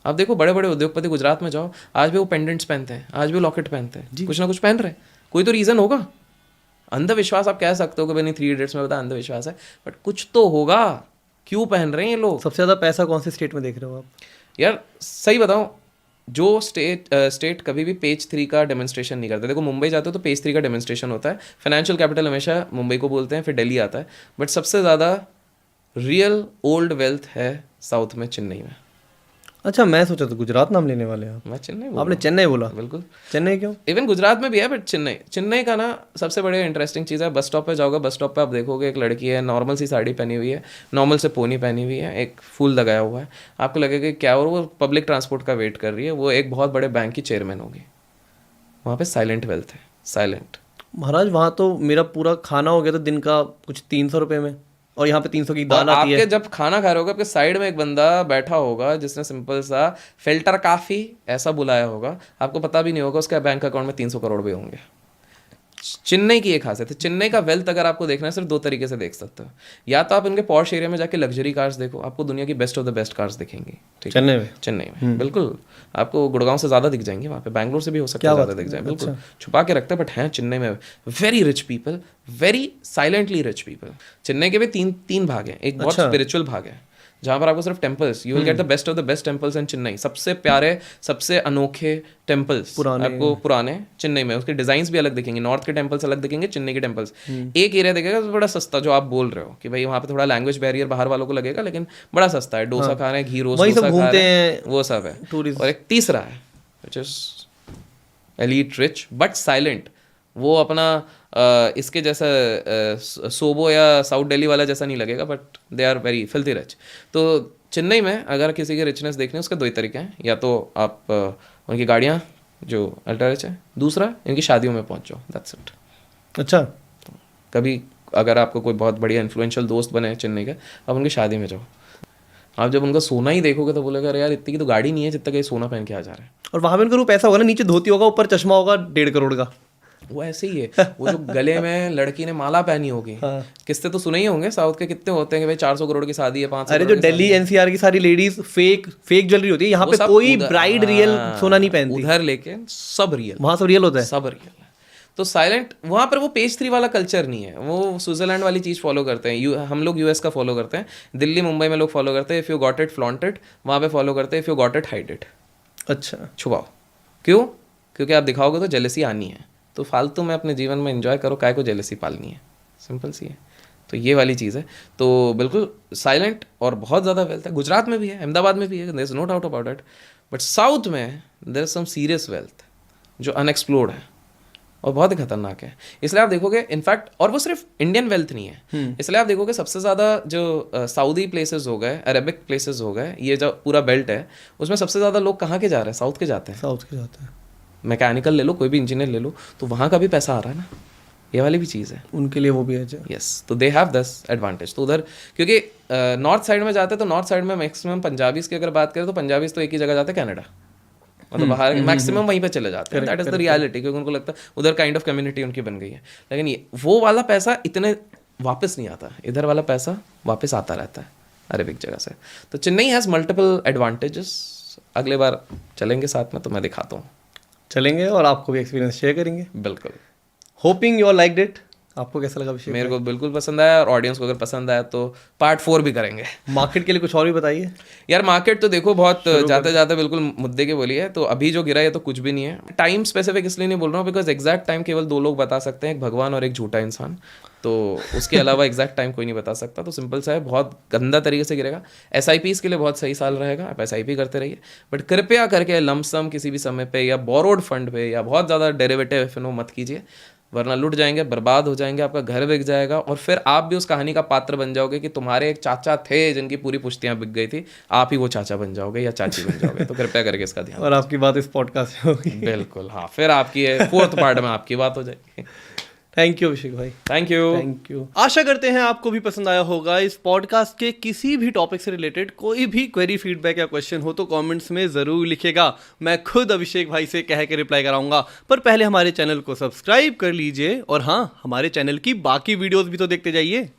आप देखो बड़े बड़े उद्योगपति गुजरात में जाओ, आज भी वो पेंडेंट्स पहनते हैं, आज भी लॉकेट पहनते हैं, कुछ ना कुछ पहन रहे हैं, कोई तो रीज़न होगा। अंधविश्वास आप कह सकते हो कि भाई 3 इडियट्स में बताया अंधविश्वास है, बट कुछ तो होगा, क्यों पहन रहे हैं ये लोग? सबसे ज़्यादा पैसा कौन से स्टेट में देख रहे हो आप? यार सही बताऊं, जो स्टेट कभी भी पेज 3 का डेमोन्स्ट्रेशन नहीं करते। देखो मुंबई जाते हो तो पेज 3 का डेमोन्स्ट्रेशन होता है, फाइनेंशियल कैपिटल हमेशा मुंबई को बोलते हैं, फिर दिल्ली आता है, बट सबसे ज़्यादा रियल ओल्ड वेल्थ है साउथ में, चेन्नई में। अच्छा, मैं सोचा तो गुजरात नाम लेने वाले हैं आप। मैं चेन्नई आपने चेन्नई बोला? बिल्कुल। चेन्नई क्यों? इवन गुजरात में भी है, बट चेन्नई का ना सबसे बड़ी इंटरेस्टिंग चीज़ है, बस स्टॉप पे जाओगे, बस स्टॉप पे आप देखोगे एक लड़की है, नॉर्मल सी साड़ी पहनी हुई है, नॉर्मल से पोनी पहनी हुई है, एक फूल लगाया हुआ है, आपको लगेगा कि क्या, और वो पब्लिक ट्रांसपोर्ट का वेट कर रही है, वो एक बहुत बड़े बैंक की चेयरमैन होगी। वहाँ पे साइलेंट वेल्थ है, साइलेंट। महाराज वहाँ तो मेरा पूरा खाना हो गया था दिन का कुछ 300 रुपये में, और यहाँ पे 300 की दाल आती है। आपके जब खाना खा रहे होगे, आपके साइड में एक बंदा बैठा होगा जिसने सिंपल सा फिल्टर काफ़ी ऐसा बुलाया होगा, आपको पता भी नहीं होगा उसके बैंक अकाउंट में 300 करोड़ भी होंगे। चेन्नई की एक खासियत है, चेन्नई का वेल्थ अगर आपको देखना है सिर्फ 2 तरीके से देख सकते हो। या तो आप इनके पॉश एरिया में जाके लग्जरी कार्स देखो, आपको दुनिया की best of the best cars दिखेंगी। ठीक है, चेन्नई में बिल्कुल आपको गुड़गांव से ज़्यादा दिख जाएंगे, वहाँ पे बैंगलोर से भी हो सकता है ज़्यादा दिख जाए, बिल्कुल छुपा के रखते हैं, बट हैं चेन्नई में very rich people, very silently rich people. Chennai के भी तीन भाग हैं, एक बहुत स्पिरिचुअल भाग है जहाँ पर आपको सिर्फ temples, you will get the best of the best temples in Chennai, सबसे प्यारे सबसे अनोखे टेम्पल्स आपको पुराने चेन्नई में, उसके डिजाइन्स भी अलग दिखेंगे, नॉर्थ के टेम्पल्स अलग दिखेंगे, चेन्नई के टेम्पल्स। एक एरिया दिखेगा तो बड़ा सस्ता, जो आप बोल रहे हो कि भाई वहाँ पे थोड़ा लैंग्वेज बैरियर बाहर वालों को लगेगा, लेकिन बड़ा सस्ता है, डोसा खा रहे हैं, घी रोस्ट डोसा खा रहे हैं, वो सब है। और एक तीसरा है which is elite rich but silent, वो अपना इसके जैसा सोबो या साउथ दिल्ली वाला जैसा नहीं लगेगा, but they are very filthy rich. तो चेन्नई में अगर किसी की रिचनेस देखनी है, उसके 2 ही तरीके हैं, या तो आप उनकी गाड़ियाँ जो अल्ट्रा रिच है, दूसरा इनकी शादियों में पहुँचो, दैट्स इट। अच्छा, कभी अगर आपको कोई बहुत बढ़िया इन्फ्लुएंशियल दोस्त बने चेन्नई का, आप उनकी शादी में जाओ, आप जब उनका सोना ही देखोगे तो बोलेगा अरे यार इतनी की तो गाड़ी नहीं है जितना कि सोना पहन के आ जा रहा है। और वहाँ पे उनका पैसा होगा ना, नीचे धोती होगा, ऊपर चश्मा होगा 1.5 करोड़ का। वो ऐसे ही है, वो जो गले में लड़की ने माला पहनी होगी, किस्से तो सुने ही होंगे साउथ के, कितने होते हैं कि भाई 400 करोड़ की शादी है, 500। अरे जो दिल्ली एनसीआर की सारी लेडीज फेक ज्वेलरी होती है, यहाँ पे कोई ब्राइड रियल सोना नहीं पहनती, उधर लेके सब रियल, वहाँ सब रियल होता है, सब रियल है। तो साइलेंट वहाँ पर वो पेज 3 वाला कल्चर नहीं है, वो स्विट्जरलैंड वाली चीज़ फॉलो करते हैं, हम लोग यूएस का फॉलो करते हैं, दिल्ली मुंबई में लोग फॉलो करते हैं if you got it flaunt it, वहाँ पे फॉलो करते हैं if you got it hide it. अच्छा, छुपाओ, क्यों? क्योंकि आप दिखाओगे तो जेलसी आनी है, तो फालतू में अपने जीवन में एंजॉय करो, काय को जेलसी पालनी है, सिंपल सी है। तो ये वाली चीज़ है, तो बिल्कुल साइलेंट और बहुत ज़्यादा वेल्थ है। गुजरात में भी है, अहमदाबाद में भी है, there is no doubt about it, but south में there is some serious wealth जो अनएक्सप्लोर्ड है और बहुत ही खतरनाक है। इसलिए आप देखोगे इनफैक्ट, और वो सिर्फ इंडियन वेल्थ नहीं है, इसलिए आप देखोगे सबसे ज़्यादा जो सऊदी प्लेसेस हो गए, अरेबिक प्लेसेस हो गए, ये जो पूरा बेल्ट है उसमें सबसे ज़्यादा लोग कहाँ के जा रहे हैं? साउथ के जाते हैं। साउथ के जाते हैं, मैकेनिकल ले लो, कोई भी इंजीनियर ले लो, तो वहाँ का भी पैसा आ रहा है ना, ये वाली भी चीज़ है उनके लिए, वो भी है। यस, तो दे हैव दिस एडवांटेज। तो उधर क्योंकि नॉर्थ साइड में जाते हैं, तो नॉर्थ साइड में मैक्सिमम पंजाबीज की अगर बात करें तो पंजाबीज तो एक ही जगह जाते हैं, कनाडा, मतलब बाहर मैक्सिमम वहीं पे चले जाते हैं, दैट इज द रियलिटी, क्योंकि उनको लगता है उधर काइंड ऑफ कम्युनिटी उनकी बन गई है। लेकिन ये वो वाला पैसा इतने वापस नहीं आता, इधर वाला पैसा वापस आता रहता है अरेबिक जगह से। तो चेन्नई हैज़ मल्टीपल एडवांटेजेस, अगले बार चलेंगे साथ में तो मैं दिखाता हूँ, चलेंगे और आपको भी एक्सपीरियंस शेयर करेंगे। बिल्कुल। Hoping you all liked it. आपको कैसा लगा अभिषेक? मेरे को बिल्कुल पसंद आया, और ऑडियंस को अगर पसंद आया तो पार्ट 4 भी करेंगे। मार्केट के लिए कुछ और भी बताइए यार। मार्केट तो देखो बहुत जाते जाते बिल्कुल मुद्दे के बोली है, तो अभी जो गिरा है तो कुछ भी नहीं है। टाइम स्पेसिफिक इसलिए नहीं बोल रहा हूँ बिकॉज एग्जैक्ट टाइम केवल 2 लोग बता सकते हैं, एक भगवान और एक झूठा इंसान, तो उसके अलावा एग्जैक्ट टाइम कोई नहीं बता सकता। तो सिंपल सा है, बहुत गंदा तरीके से गिरेगा। SIPs के लिए बहुत सही साल रहेगा, आप SIP करते रहिए, बट कृपया करके लमसम किसी भी समय पे या बोरोड फंड पे या बहुत ज़्यादा डेरिवेटिव FNO मत कीजिए, वरना लुट जाएंगे, बर्बाद हो जाएंगे, आपका घर बिक जाएगा, और फिर आप भी उस कहानी का पात्र बन जाओगे कि तुम्हारे एक चाचा थे जिनकी पूरी पुश्तियाँ बिक गई थी, आप ही वो चाचा बन जाओगे या चाची बन जाओगे। तो कृपया करके इसका ध्यान। और आपकी बात इस पॉडकास्ट में होगी। बिल्कुल, हाँ, फिर आपकी 4th पार्ट में आपकी बात हो जाएगी। थैंक यू अभिषेक भाई, थैंक यू। आशा करते हैं आपको भी पसंद आया होगा। इस पॉडकास्ट के किसी भी टॉपिक से रिलेटेड कोई भी क्वेरी, फीडबैक या क्वेश्चन हो तो कमेंट्स में ज़रूर लिखिएगा, मैं खुद अभिषेक भाई से कह के रिप्लाई कराऊंगा। पर पहले हमारे चैनल को सब्सक्राइब कर लीजिए, और हाँ, हमारे चैनल की बाकी वीडियोस भी तो देखते जाइए।